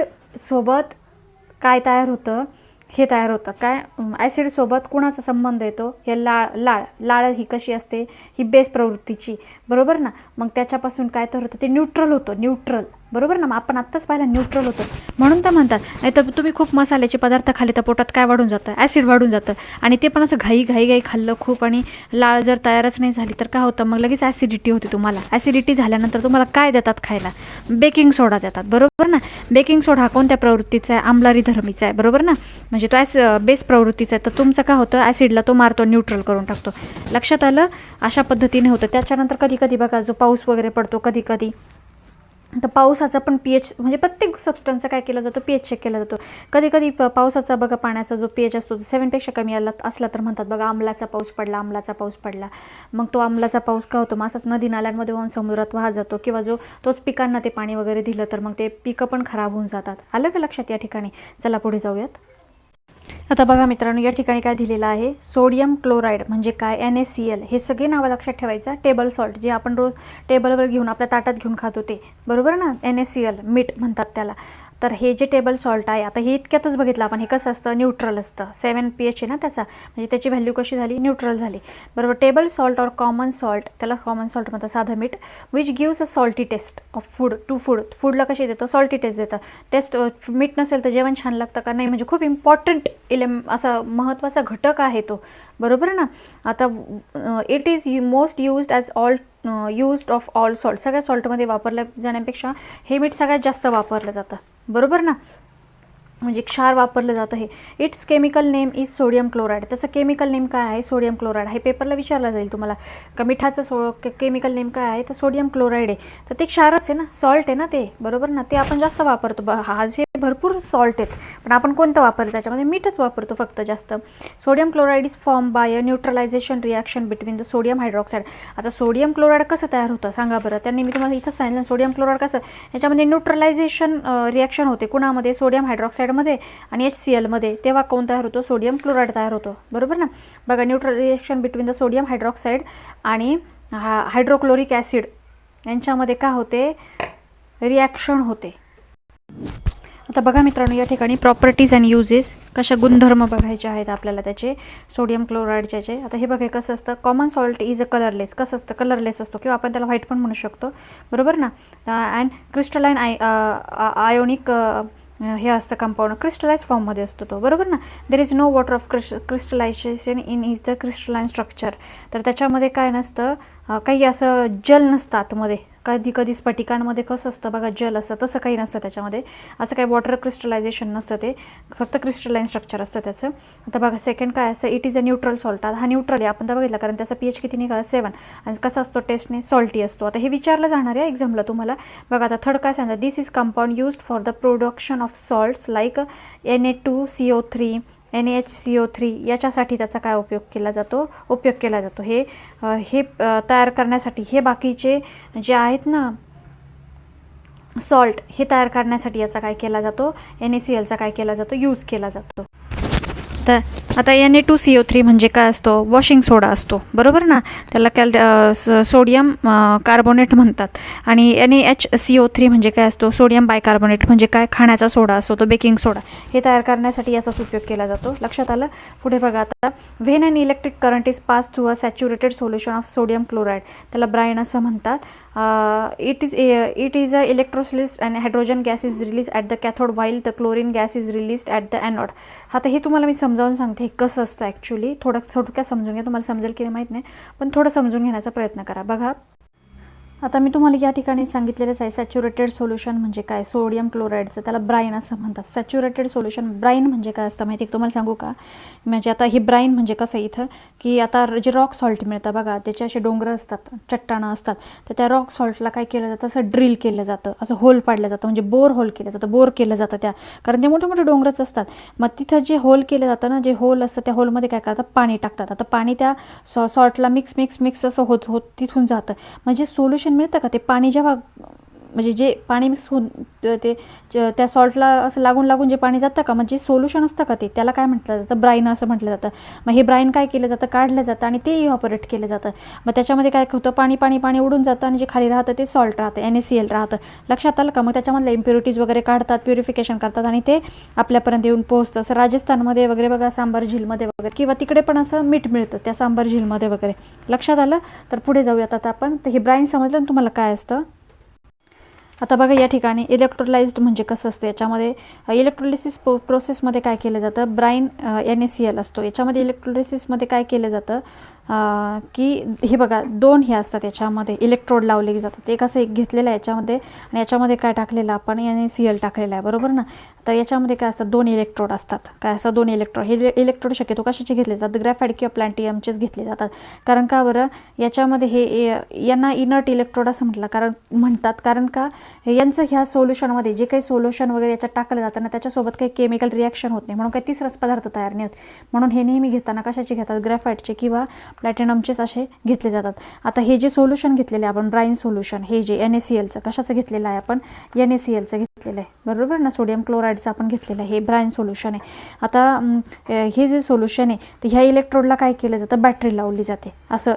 सोबत काय तयार होतं, हे तयार होतं काय, ॲसिडसोबत कुणाचा संबंध येतो, हे लाळ ही कशी असते, ही बेस प्रवृत्तीची. बरोबर ना. मग त्याच्यापासून काय तर होतं, ते न्यूट्रल होतं, न्यूट्रल. बरोबर ना. मग आपण आत्ताच पाहिलं, न्यूट्रल होतं. म्हणून तर म्हणतात, नाही तर तुम्ही खूप मसाल्याचे पदार्थ खाल्ले तर पोटात काय वाढून जातं, ॲसिड वाढून जातं. आणि ते पण असं घाई खाल्लं खूप, आणि लाळ जर तयारच नाही झाली तर काय होतं, मग लगेच ॲसिडिटी होते तुम्हाला. ॲसिडिटी झाल्यानंतर तुम्हाला काय देतात खायला, बेकिंग सोडा देतात. बरोबर ना. बेकिंग सोडा हा कोणत्या प्रवृत्तीचा आहे, आम्लारी धर्मीचा आहे. बरोबर ना. म्हणजे तो बेस प्रवृत्तीचा आहे. तर तुमचं काय होतं, ॲसिडला तो मारतो, न्यूट्रल करून टाकतो. लक्षात आलं. अशा पद्धतीने होतं. त्याच्यानंतर कधी कधी बघा, जो पाऊस वगैरे पडतो कधी कधी, तर पावसाचा पण pH, म्हणजे प्रत्येक सबस्टन्सचा काय केला जातो, pH चेक केला जातो. कधी कधी पावसाचा बघा, पाण्याचा जो pH असतो 7पेक्षा कमी असला तर म्हणतात बघा, आम्लाचा पाऊस पडला. मग तो आम्लाचा पाऊस काय होतो, मग असाच नदी नाल्यांमध्ये वाहून समुद्रात वाहत जातो, किंवा तोच पिकांना ते पाणी वगैरे दिलं तर मग ते पिकं पण खराब होऊन जातात. आलं का लक्षात या ठिकाणी. चला पुढे जाऊयात. आता बघा मित्रांनो, या ठिकाणी काय दिलेलं आहे, सोडियम क्लोराईड म्हणजे काय, NaCl. हे सगळे नावं लक्षात ठेवायचं. टेबल सॉल्ट, जे आपण रोज टेबलवर घेऊन आपल्या ताटात घेऊन खातो ते. बरोबर ना. NaCl, मीठ म्हणतात त्याला. तर हे जे टेबल सॉल्ट आहे, आता हे इतक्यातच बघितलं आपण, हे कसं असतं, न्यूट्रल असतं. 7 pH आहे ना त्याचा, म्हणजे त्याची व्हॅल्यू कशी झाली, न्यूट्रल झाली. बरोबर. टेबल सॉल्ट और कॉमन सॉल्ट, त्याला कॉमन सॉल्ट म्हणतात, साधं मीठ, which gives a salty taste of food to फूडला कशी देतं, सॉल्टी टेस्ट देतं. मीठ नसेल तर जेवण छान लागतं का, नाही. म्हणजे खूप इम्पॉर्टंट असा महत्त्वाचा घटक आहे तो. बरोबर ना. आता it is most used as all used of all salt, सगळ्या सॉल्टमध्ये वापरल्या जाण्यापेक्षा हे मीठ सगळ्यात जास्त वापरलं जातं, बरोबर ना. म्हणजे क्षार वापरलं जातं हे. It's chemical name is sodium chloride. त्याचं केमिकल नेम काय आहे? Sodium chloride. हे पेपरला विचारलं जाईल तुम्हाला का मिठाचं केमिकल नेम काय आहे? तर सोडियम क्लोराईड आहे. तर ते क्षारच आहे ना, सॉल्ट आहे ना ते, बरोबर ना. ते आपण जास्त वापरतो. हा जे भरपूर सॉल्ट आहेत, पण आपण कोणतं वापरतो? त्याच्यामध्ये मीठच वापरतो फक्त जास्त. Sodium chloride is form by a neutralisation reaction between the sodium hydroxide. आता सोडियम क्लोराईड कसं तयार होतं सांगा बरं. त्यांनी मी तुम्हाला इथं सांगितलं सोडियम क्लोराईड कसं, याच्यामध्ये न्यूट्रलायझेशन रिॲक्शन होते. कुणामध्ये? सोडियम हायड्रॉक्साईडमध्ये आणि HCl मध्ये. तेव्हा कोण तयार होतो? सोडियम क्लोराईड तयार होतो, बरोबर ना. बघा, neutral reaction between the sodium hydroxide आणि हायड्रोक्लोरिक ॲसिड यांच्यामध्ये काय होते? रिॲक्शन होते. आता बघा मित्रांनो, या ठिकाणी प्रॉपर्टीज अँड युजेस, कशा गुणधर्म बघायचे आहेत आपल्याला त्याचे सोडियम क्लोराईडचे. आता हे बघा कसं असतं. Common salt is a colourless. कसं असतं? कलरलेस असतो, किंवा आपण त्याला व्हाईट पण म्हणू शकतो, बरोबर ना. अँड क्रिस्टलाइन आयोनिक हे असतं कंपाऊंड, क्रिस्टलाइज फॉर्ममध्ये असतो तो, बरोबर ना. There is no water of crystallization in is the crystalline structure. तर त्याच्यामध्ये काय नसतं, काही असं जल नसतं आतमध्ये. कधी कधी स्फटिकांमध्ये कसं असतं बघा, जल असतं, तसं काही नसतं त्याच्यामध्ये. असं काही वॉटर क्रिस्टलायझेशन नसतं, ते फक्त क्रिस्टलाइन स्ट्रक्चर असतं त्याचं. आता बघा सेकंड काय असतं? It is a neutral salt. हा न्यूट्रल आहे, आपण तर बघितलं, कारण त्याचा pH किती निघाला? 7. आणि कसा असतो? टेस्टने सॉल्टी असतो. आता हे विचारलं जाणार आहे एक्झामला तुम्हाला. बघा आता थर्ड काय सांगा? This is compound used for the production of salts like Na2CO3, NaHCO3. याच्यासाठी त्याचा काय उपयोग केला जातो? हे तयार करण्यासाठी, हे बाकीचे जे आहेत ना सॉल्ट, हे तयार करण्यासाठी याचा काय केला जातो? NaClचा काय केला जातो? यूज केला जातो. तर आता Na2CO3 म्हणजे काय असतो? वॉशिंग सोडा असतो, बरोबर ना. त्याला सोडियम कार्बोनेट म्हणतात. आणि NaHCO3 म्हणजे काय असतो? सोडियम बायकार्बोनेट, म्हणजे काय? खाण्याचा सोडा असतो तो, बेकिंग सोडा. हे तयार करण्यासाठी याचाच उपयोग केला जातो. लक्षात आलं? पुढे बघा आता. When an electric current is pass through a saturated solution of sodium chloride, त्याला ब्राईन असं म्हणतात. It is a electrolysis and hydrogen gas is release at the cathode while the chlorine gas is release at the anode. आता हे तुम्हाला मी समजावून सांगते हे कसं असतं ॲक्च्युली. थोडक्यात समजून घ्या, तुम्हाला समजेल की नाही माहीत नाही, पण थोडं समजून घेण्याचा प्रयत्न करा. बघा आता मी तुम्हाला या ठिकाणी सांगितलेलंच आहे, सॅच्युरेटेड सोल्युशन म्हणजे काय? सोडियम क्लोराईडचं, त्याला ब्राईन असं म्हणतात. Saturated solution. ब्राईन म्हणजे काय असतं माहिती आहे? तुम्हाला सांगू का? म्हणजे आता हे ब्राईन म्हणजे कसं इथं, की आता जे रॉक सॉल्ट मिळतं बघा, त्याचे असे डोंगर असतात, चट्टाणं असतात, तर त्या रॉक सॉल्टला काय केलं जातं? असं ड्रिल केलं जातं, असं होल पाडलं जातं, म्हणजे बोर होल केलं जातं, बोर केलं जातं त्या, कारण ते मोठे मोठे डोंगरच असतात. मग तिथं जे होल केलं जातं ना, जे होल असतं, त्या होलमध्ये काय करतात? पाणी टाकतात. आता पाणी त्या सॉल्टला मिक्स असं होत तिथून जातं. म्हणजे सोल्युशन मिळतं का? ते पाणी जेव्हा, म्हणजे जे पाणी मिक्स होऊन ते त्या सॉल्टला असं लागून जे पाणी जातं का, म्हणजे सोल्युशन असतं का ते, त्याला काय म्हटलं जातं? ब्राईन असं म्हटलं जातं. मग हे ब्राईन काय केलं जातं? काढलं जातं आणि ते इव्हॅपोरेट केलं जातं. मग त्याच्यामध्ये काय होतं? पाणी उडून जातं आणि जे खाली राहतं ते सॉल्ट राहतं, NaCl राहतं. लक्षात आलं का? मग त्याच्यामधल्या इम्प्युरिटीज वगैरे काढतात, प्युरिफिकेशन करतात आणि ते आपल्यापर्यंत येऊन पोहोचतं. असं राजस्थानमध्ये वगैरे बघा, सांबार झीलमध्ये वगैरे, किंवा तिकडे पण असं मीठ मिळतं त्या सांबार झीलमध्ये वगैरे. लक्षात आलं? तर पुढे जाऊयात आता आपण. तर हे ब्राईन समजलं ना तुम्हाला काय असतं. आता बघा या ठिकाणी इलेक्ट्रोलाइज्ड म्हणजे कसं असतं, याच्यामध्ये इलेक्ट्रोलिसिस प्रोसेसमध्ये काय केलं जातं? ब्राईन NaCl असतो. याच्यामध्ये इलेक्ट्रोलिसिसमध्ये काय केलं जातं की हे बघा, 2 हे असतात याच्यामध्ये, इलेक्ट्रोड लावले जातात. एक असं एक घेतलेलं आहे याच्यामध्ये, आणि याच्यामध्ये काय टाकलेलं आपण? NaCl टाकलेलं आहे, बरोबर ना. तर याच्यामध्ये काय असतात? 2 इलेक्ट्रोड असतात. काय असतं? 2 इलेक्ट्रोड. हे इलेक्ट्रोड शक्यतो कशाचे घेतले जातात? ग्रॅफाईट किंवा प्लॅटियमचेच घेतले जातात. कारण का बरं? याच्यामध्ये हे यांना इनर्ट इलेक्ट्रोड असं म्हणतात. कारण का? यांचं ह्या सोल्युशनमध्ये जे काही सोल्युशन वगैरे याच्यात टाकलं जातं ना, त्याच्यासोबत काही केमिकल रिॲक्शन होत नाही, म्हणून काही तिसराच पदार्थ तयार नाही होत. म्हणून हे नेहमी घेताना कशाचे घेतात? ग्रॅफाईटचे किंवा प्लॅटिनमचेच असे घेतले जातात. आता हे जे सोल्युशन घेतलेले आपण, ब्राईन सोल्युशन, हे जे NaClचं कशाचं घेतलेलं आहे आपण? NaClचं घेतलेलं आहे, बरोबर ना. सोडियम क्लोराईडचं आपण घेतलेलं आहे, हे ब्राईन सोल्युशन आहे. आता हे जे सोल्युशन आहे, तर ह्या इलेक्ट्रोडला काय केलं जातं? बॅटरी लावली जाते. असं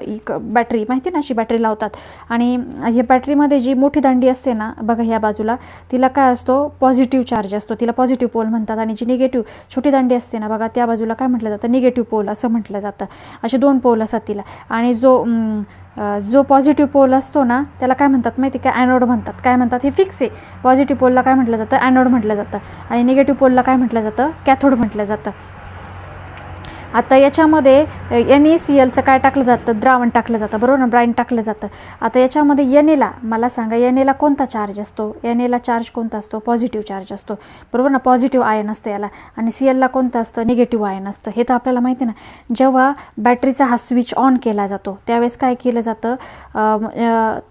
बॅटरी माहिती ना, अशी बॅटरी लावतात. आणि ह्या बॅटरीमध्ये जी मोठी दांडी असते ना बघा, ह्या बाजूला तिला काय असतो? पॉझिटिव्ह चार्ज असतो, तिला पॉझिटिव्ह पोल म्हणतात. आणि जी निगेटिव्ह छोटी दांडी असते ना बघा, त्या बाजूला काय म्हटलं जातं? निगेटिव्ह पोल असं म्हटलं जातं. असे 2 पोल असतात तिला. आणि जो पॉझिटिव्ह पोल असतो ना, त्याला काय म्हणतात माहिती का? ॲनोड म्हणतात. काय म्हणतात? हे फिक्स आहे. पॉझिटिव्ह पोलला काय म्हटलं जातं? ॲनोड म्हटलं जातं. आणि निगेटिव्ह पोलला काय म्हटलं जातं? कॅथोड म्हटलं जातं. आता याच्यामध्ये NaClचं काय टाकलं जातं, द्रावण टाकलं जातं, बरोबर ना, ब्राईन टाकलं जातं. आता याच्यामध्ये Na मला सांगा, Na कोणता चार्ज असतो, Na चार्ज कोणता असतो, पॉझिटिव्ह चार्ज असतो, बरोबर ना, पॉझिटिव्ह आयन असतं याला. आणि Clला कोणतं असतं, निगेटिव्ह आयन असतं. हे तर आपल्याला माहिती आहे ना. जेव्हा बॅटरीचा हा स्विच ऑन केला जातो त्यावेळेस काय केलं जातं,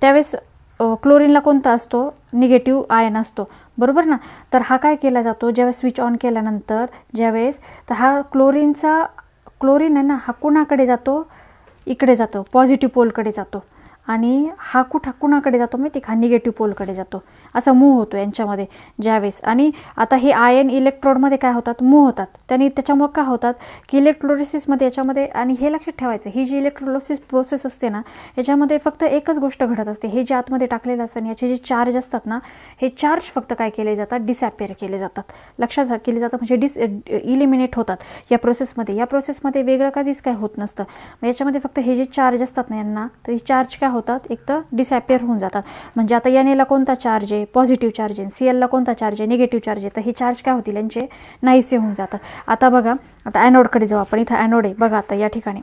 त्यावेळेस क्लोरीनला कोणता असतो, निगेटिव्ह आयन असतो, बरोबर ना. तर हा काय केला जातो, ज्यावेळेस स्विच ऑन केल्यानंतर ज्यावेळेस, तर हा क्लोरीन आहे ना, हा कुणाकडे जातो, इकडे जातो, पॉझिटिव्ह पोलकडे जातो. आणि हा कुणाकडे जातो माहिती का, निगेटिव्ह पोलकडे जातो. असा मूव्ह होतो यांच्यामध्ये ज्यावेळेस. आणि आता हे आयन इलेक्ट्रोडमध्ये काय होतात, मूव्ह होतात. त्याच्यामुळे काय होतात की इलेक्ट्रोलिसिसमध्ये याच्यामध्ये, आणि हे लक्षात ठेवायचं, ही जी इलेक्ट्रोलिसिस प्रोसेस असते ना, याच्यामध्ये फक्त एकच गोष्ट घडत असते. हे जे आतमध्ये टाकलेलं असतं आणि याचे जे चार्ज असतात ना, हे चार्ज फक्त काय केले जातात, डिसॅपिअर केले जातात. लक्षात केले जातात, म्हणजे इलिमिनेट होतात या प्रोसेसमध्ये. या प्रोसेसमध्ये वेगळं कधीच काय होत नसतं. याच्यामध्ये फक्त हे जे चार्ज असतात ना यांना, तर हे चार्ज काय होतात, एक तर डिसॅपिअर होऊन जातात. म्हणजे आता Na ला कोणता चार्ज आहे, पॉझिटिव्ह चार्ज आहे, Clला कोणता चार्ज आहे, निगेटिव्ह चार्ज आहे. तर हे चार्ज काय होतील, यांचे नाहीसे होऊन जातात. आता बघा, आता ॲनोडकडे जाऊ आपण. इथं ॲनोड आहे बघा. आता या ठिकाणी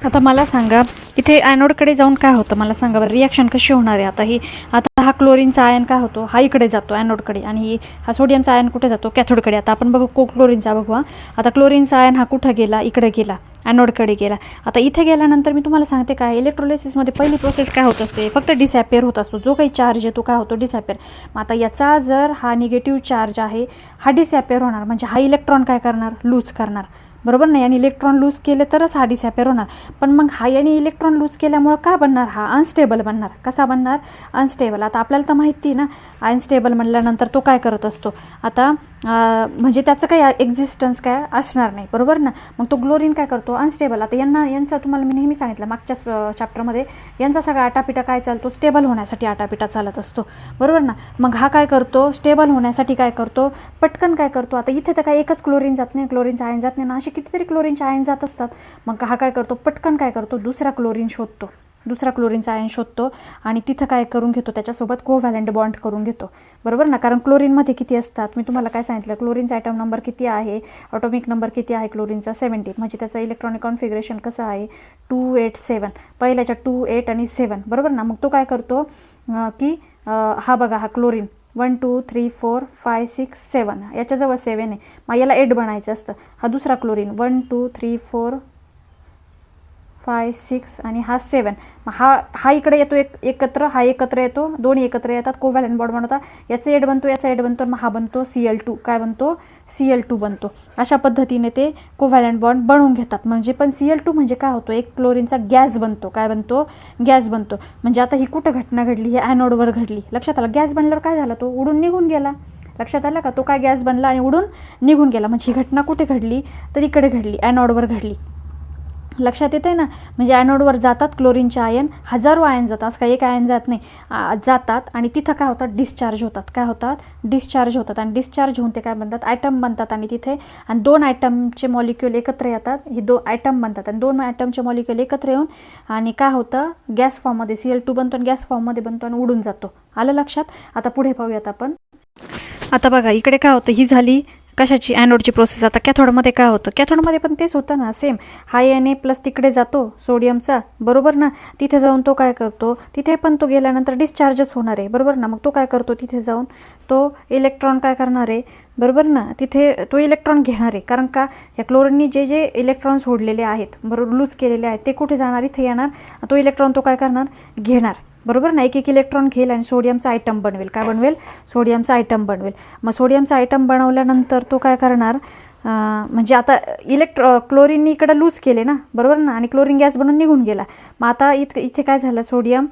आता मला सांगा, इथे ॲनोडकडे जाऊन काय होतं मला सांगा बरं, रिॲक्शन कशी होणार आहे. आता हा क्लोरीनचा आयन काय होतो, हा इकडे जातो ॲनोडकडे, आणि हा सोडियमचा आयन कुठे जातो, कॅथोडकडे. आता आपण बघू क्लोरीनचा बघू. आता क्लोरीनचा आयन हा कुठं गेला, इकडे गेला, ॲनोडकडे गेला. आता इथे गेल्यानंतर मी तुम्हाला सांगते काय, इलेक्ट्रोलिसिसमध्ये पहिली प्रोसेस काय होत असते, फक्त डिसॅपिअर होत असतो. जो काही चार्ज आहे तो काय होतो, डिसॅपिअर. मग आता याचा जर हा निगेटिव्ह चार्ज आहे, हा डिसॅपिअर होणार, म्हणजे हा इलेक्ट्रॉन काय करणार, लूज करणार, बरोबर नाही. आणि इलेक्ट्रॉन लूज केले तरच हा डिसॅपिअर होणार. पण मग हा याने इलेक्ट्रॉन लूज केल्यामुळं काय बनणार, हा अनस्टेबल बनणार. कसा बनणार, अनस्टेबल. आता आपल्याला तर माहिती ना, अनस्टेबल म्हणल्यानंतर तो काय करत असतो, आता म्हणजे त्याचं काही एक्झिस्टन्स काय असणार नाही, बरोबर ना. मग तो क्लोरीन काय करतो, अनस्टेबल. आता यांचा तुम्हाला मी नेहमी सांगितलं मागच्या चॅप्टरमध्ये, यांचा सगळा आटापिटा काय चालतो, स्टेबल होण्यासाठी आटापिटा चालत असतो, बरोबर ना. मग हा काय करतो, स्टेबल होण्यासाठी काय करतो, पटकन काय करतो, आता इथे तर काय एकच क्लोरीन जात नाही, क्लोरीनचा आयन जात नाही ना, असे कितीतरी क्लोरीनचे आयन जात असतात. मग हा काय करतो, पटकन काय करतो, दुसरा क्लोरीनचा आयन शोधतो आणि तिथं काय करून घेतो, त्याच्यासोबत कोव्हॅलंट बॉन्ड करून घेतो, बरोबर ना. कारण क्लोरीनमध्ये किती असतात, मी तुम्हाला काय सांगितलं, क्लोरीनचा ॲटम नंबर किती आहे, ॲटॉमिक नंबर किती आहे क्लोरीनचा, 17. म्हणजे त्याचं इलेक्ट्रॉनिक कॉन्फिगरेशन कसं आहे, 287. पहिल्याच्या 2, 8 आणि 7, बरोबर ना. मग तो काय करतो की हा बघा, हा क्लोरीन 1 2 3 4 5 6 7, याच्याजवळ 7 आहे, मग याला 8 बनायचं असतं. हा दुसरा क्लोरीन 1 2 3 4 5 6 आणि हा 7. मग हा इकडे येतो एकत्र, हा एकत्र येतो, दोन्ही एकत्र येतात, कोव्हॅलंट बॉन्ड बनवतात, याचा 8 बनतो, याचा 8 बनतो, मग हा बनतो Cl2. काय बनतो, Cl2 बनतो. अशा पद्धतीने ते कोव्हॅलंट बॉन्ड बनवून घेतात. म्हणजे पण Cl2 म्हणजे काय होतो, एक क्लोरीनचा गॅस बनतो. काय बनतो, गॅस बनतो. म्हणजे आता ही कुठं घटना घडली, ही ॲनोडवर घडली. लक्षात आलं, गॅस बनल्यावर काय झालं, तो उडून निघून गेला. लक्षात आलं का, तो काय गॅस बनला आणि उडून निघून गेला. म्हणजे ही घटना कुठे घडली, तर इकडे घडली, ॲनोडवर घडली. लक्षात येते ना. म्हणजे ॲनोडवर जातात क्लोरीनचे आयन, हजारो आयन जातात, असं काही एक आयन जात नाही, जातात. आणि तिथं काय होतात, डिस्चार्ज होतात. काय होतात, डिस्चार्ज होतात. आणि डिस्चार्ज होऊन ते काय बनतात, ॲटम बनतात. आणि तिथे आणि 2 ॲटमचे मॉलिक्यूल एकत्र येतात, हे 2 ॲटम बनतात. आणि 2 ॲटमचे मॉलिक्यूल एकत्र येऊन आणि काय होतं, गॅस फॉर्ममध्ये Cl2 बनतो आणि गॅस फॉर्ममध्ये बनतो आणि उडून जातो. आलं लक्षात. आता पुढे पाहूयात आपण. आता बघा, इकडे काय होतं, ही झाली कशाची, ॲनोडची प्रोसेस. आता कॅथोडमध्ये काय होतं, कॅथोडमध्ये पण तेच होतं ना, सेम. हा Na प्लस तिकडे जातो सोडियमचा, बरोबर ना. तिथे जाऊन तो काय करतो, तिथे पण तो गेल्यानंतर डिस्चार्जच होणार आहे, बरोबर ना. मग तो काय करतो, तिथे जाऊन तो इलेक्ट्रॉन काय करणार आहे, बरोबर ना. तिथे तो इलेक्ट्रॉन घेणार आहे. कारण का, या क्लोरीननी जे इलेक्ट्रॉन सोडलेले आहेत, बरोबर, लूज केलेले आहेत, ते कुठे जाणार, इथे येणार. तो इलेक्ट्रॉन तो काय करणार, घेणार, बरोबर ना. एक इलेक्ट्रॉन घेईल आणि सोडियमचा आयटम बनवेल. काय बनवेल, सोडियमचा आयटम बनवेल. मग सोडियमचा आयटम बनवल्यानंतर तो काय करणार, म्हणजे आता क्लोरीननी इकडं लूज केले ना, बरोबर ना. आणि क्लोरीन गॅस बनून निघून गेला. मग आता इथे काय झालं, सोडियम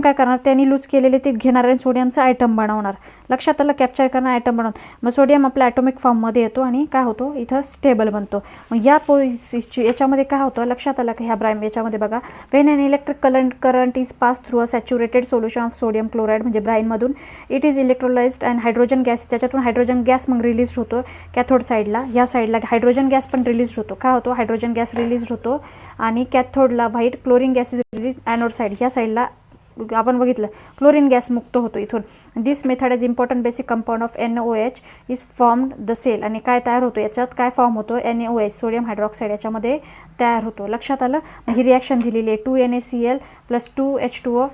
काय करणार, त्यांनी लूज केलेले ते घेणार आणि सोडियमचा आयटम बनवणार. लक्षात आलं, कॅप्चर करणार, आयटम बनवणार. मग सोडियम आपल्या ॲटॉमिक फॉर्ममध्ये येतो आणि काय होतो, इथं स्टेबल बनतो. मग या प्रोसेसची याच्यामध्ये काय होतं, लक्षात आलं का, ह्या ब्राईम याच्यामध्ये बघा, when an electric current is pass through a saturated solution of sodium chloride, म्हणजे ब्राईनमधून, it is electrolysed and hydrogen gas, त्याच्यातून हायड्रोजन गॅस मग रिलीज होतो कॅथोड साईडला. या साईडला हायड्रोजन गॅस पण रिलीज होतो. काय होतो, हायड्रोजन गॅस रिलीज होतो. आणि कॅथोडला white, chlorine gas is release anode side, ह्या साईडला आपण बघितलं क्लोरीन गॅस मुक्त होतो इथून. This method is important basic compound of NaOH is formed the cell. आणि काय तयार होतो याच्यात, काय फॉर्म होतो, NaOH सोडियम हायड्रॉक्साईड याच्यामध्ये तयार होतो. लक्षात आलं. ही रिॲक्शन दिलेली आहे 2NaCl + 2H2O.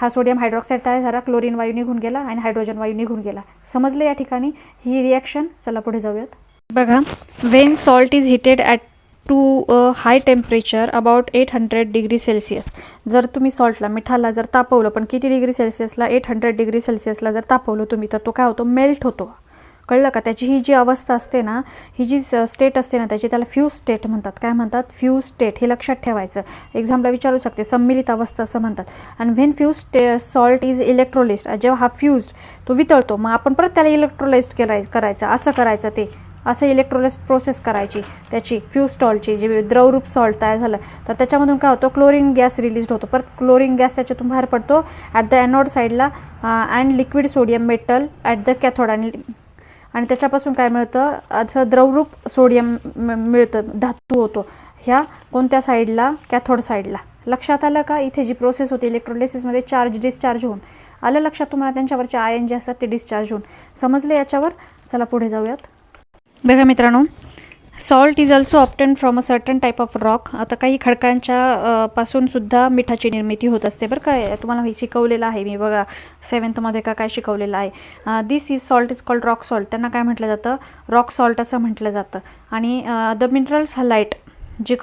हा सोडियम हायड्रॉक्साईड तयार झाला, क्लोरीन वायू निघून गेला आणि हायड्रोजन वायू निघून गेला. समजलं या ठिकाणी ही रिॲक्शन. चला पुढे जाऊयात. बघा, when salt is heated at to high temperature about 800 degree celsius. जर तुम्ही सॉल्टला, मिठाला जर तापवलं, पण किती डिग्री सेल्सिअसला, 800 डिग्री सेल्सिअसला जर तापवलं तुम्ही, तर तो काय होतो, मेल्ट होतो. कळलं का. त्याची ही जी अवस्था असते ना, ही जी स्टेट असते ना त्याची, त्याला फ्यूज स्टेट म्हणतात. काय म्हणतात, फ्यूज स्टेट. हे लक्षात ठेवायचं, एक्झामला विचारू शकते, सम्मिलित अवस्था असं म्हणतात. आणि when fuse salt is electrolysed, जेव्हा हा फ्यूज्ड तो वितळतो, मग आपण परत त्याला इलेक्ट्रोलाइज्ड करायचं. असं करायचं, ते असं इलेक्ट्रोलाइज प्रोसेस करायची त्याची, फ्यूज सॉल्टची. जे द्रवरूप सॉल्ट तयार झालं तर त्याच्यामधून काय होतं, क्लोरीन गॅस रिलीज होतो. परत क्लोरीन गॅस त्याच्यातून बाहेर पडतो ॲट द ॲनोड साईडला, and liquid sodium metal at the cathode. आणि त्याच्यापासून काय मिळतं, असं द्रवरूप सोडियम मिळतं, धातू होतो ह्या कोणत्या साईडला, कॅथोड साईडला. लक्षात आलं का. इथे जी प्रोसेस होती इलेक्ट्रोलिसिसमध्ये, चार्ज डिस्चार्ज होऊन, आलं लक्षात तुम्हाला, त्यांच्यावरचे आयन जे असतात ते डिस्चार्ज होऊन. समजले याच्यावर. चला पुढे जाऊयात. बघा मित्रांनो, salt is also obtained from a certain type of rock. आता काही खडकांच्या पासून सुद्धा मिठाची निर्मिती होत असते बरं काय. तुम्हाला हे शिकवलेलं आहे मी, बघा 7th का काय शिकवलेलं आहे. This is salt is called rock salt. त्यांना काय म्हटलं जातं, रॉक सॉल्ट असं म्हटलं जातं. आणि द मिनरल्स हलाइट, जे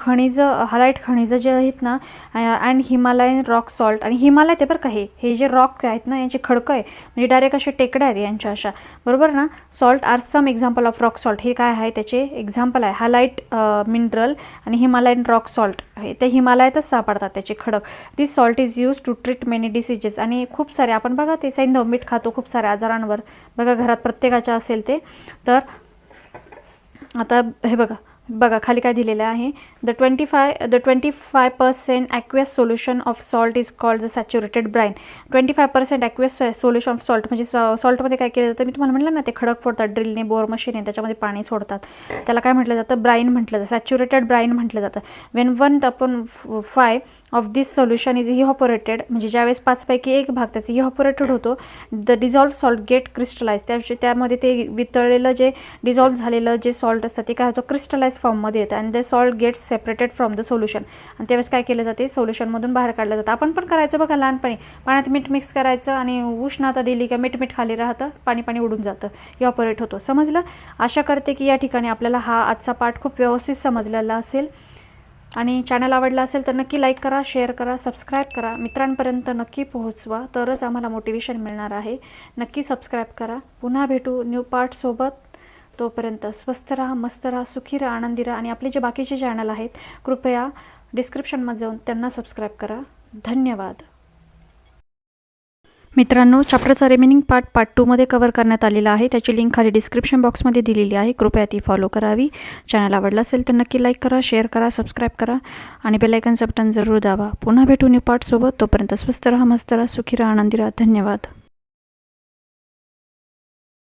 हलाइट खनिजं जे आहेत ना, अँड हिमालयन रॉक सॉल्ट. आणि हिमालय ते बरं का, हे जे रॉक आहेत ना, यांचे खडकं आहे, म्हणजे डायरेक्ट असे टेकड्या आहेत यांच्या अशा, बरोबर ना. Salt are some example of rock salt. हे काय आहे, त्याचे एक्झाम्पल आहे. हलाइट मिनरल आणि हिमालयन रॉक सॉल्ट हे ते हिमालयातच सापडतात त्याचे खडक. This salt is use to treat many diseases. आणि खूप सारे आपण बघा, ते सैंधव मीठ खातो खूप साऱ्या आजारांवर, बघा घरात प्रत्येकाच्या असेल ते. तर आता हे बघा खाली काय दिलेलं आहे, the 25% aqueous solution of salt is called the saturated brine. 25% aqueous solution of salt, म्हणजे सॉल्टमध्ये काय केलं जातं, मी तुम्हाला म्हटलं ना, ते खडक फोडतात, ड्रिलने, बोर मशीन आहे त्याच्यामध्ये पाणी सोडतात, त्याला काय म्हटलं जातं, ब्राईन म्हटलं जातं, सॅच्युरेटेड ब्राईन म्हटलं जातं. When 1/5 of this solution is evaporated, म्हणजे ज्यावेळेस 5पैकी 1 भाग त्याचा इव्हॉपोरेटेड होतो, the dissolved salt get crystallise. त्यामध्ये ते वितळलेलं जे डिझॉल्व्ह झालेलं जे सॉल्ट असतं ते काय होतं, क्रिस्टलाइज फॉर्ममध्ये येतं. And the salt gets separated from the solution. आणि त्यावेळेस काय केलं जाते, सोल्युशनमधून बाहेर काढलं जातं. आपण पण करायचं बघा लहानपणी, पाण्यात मीठ मिक्स करायचं आणि उष्णता दिली का मीठ खाली राहतं, पाणी उडून जातं, इव्हॉपोरेट होतो. समजलं. आशा करते की या ठिकाणी आपल्याला हा आजचा पाठ खूप व्यवस्थित समजलेला असेल. आणि चॅनल आवडला असेल तर नक्की लाईक करा, शेअर करा, सबस्क्राईब करा, मित्रांपर्यंत नक्की पोहोचवा, तरच आम्हाला मोटिवेशन मिळणार आहे. नक्की सबस्क्राईब करा. पुन्हा भेटू न्यू पार्टसोबत. तोपर्यंत स्वस्थ राहा, मस्त राहा, सुखी राहा, आनंदी राहा. आणि आपले जे बाकीचे चॅनल आहेत कृपया डिस्क्रिप्शनमध्ये जाऊन त्यांना सबस्क्राईब करा. धन्यवाद. मित्रांनो, चॅप्टरचा रिमेनिंग पार्ट 2मध्ये कव्हर करण्यात आलेला आहे. त्याची लिंक खाली डिस्क्रिप्शन बॉक्समध्ये दिलेली आहे. कृपया ती फॉलो करावी. चॅनल आवडला असेल तर नक्की लाईक करा, शेअर करा, सबस्क्राईब करा आणि बेल आयकॉनचं बटन जरूर दाबा. पुन्हा भेटू न्यू पार्टसोबत. तोपर्यंत स्वस्थ राहा, मस्त राहा, सुखी राहा, आनंदी राहा. धन्यवाद.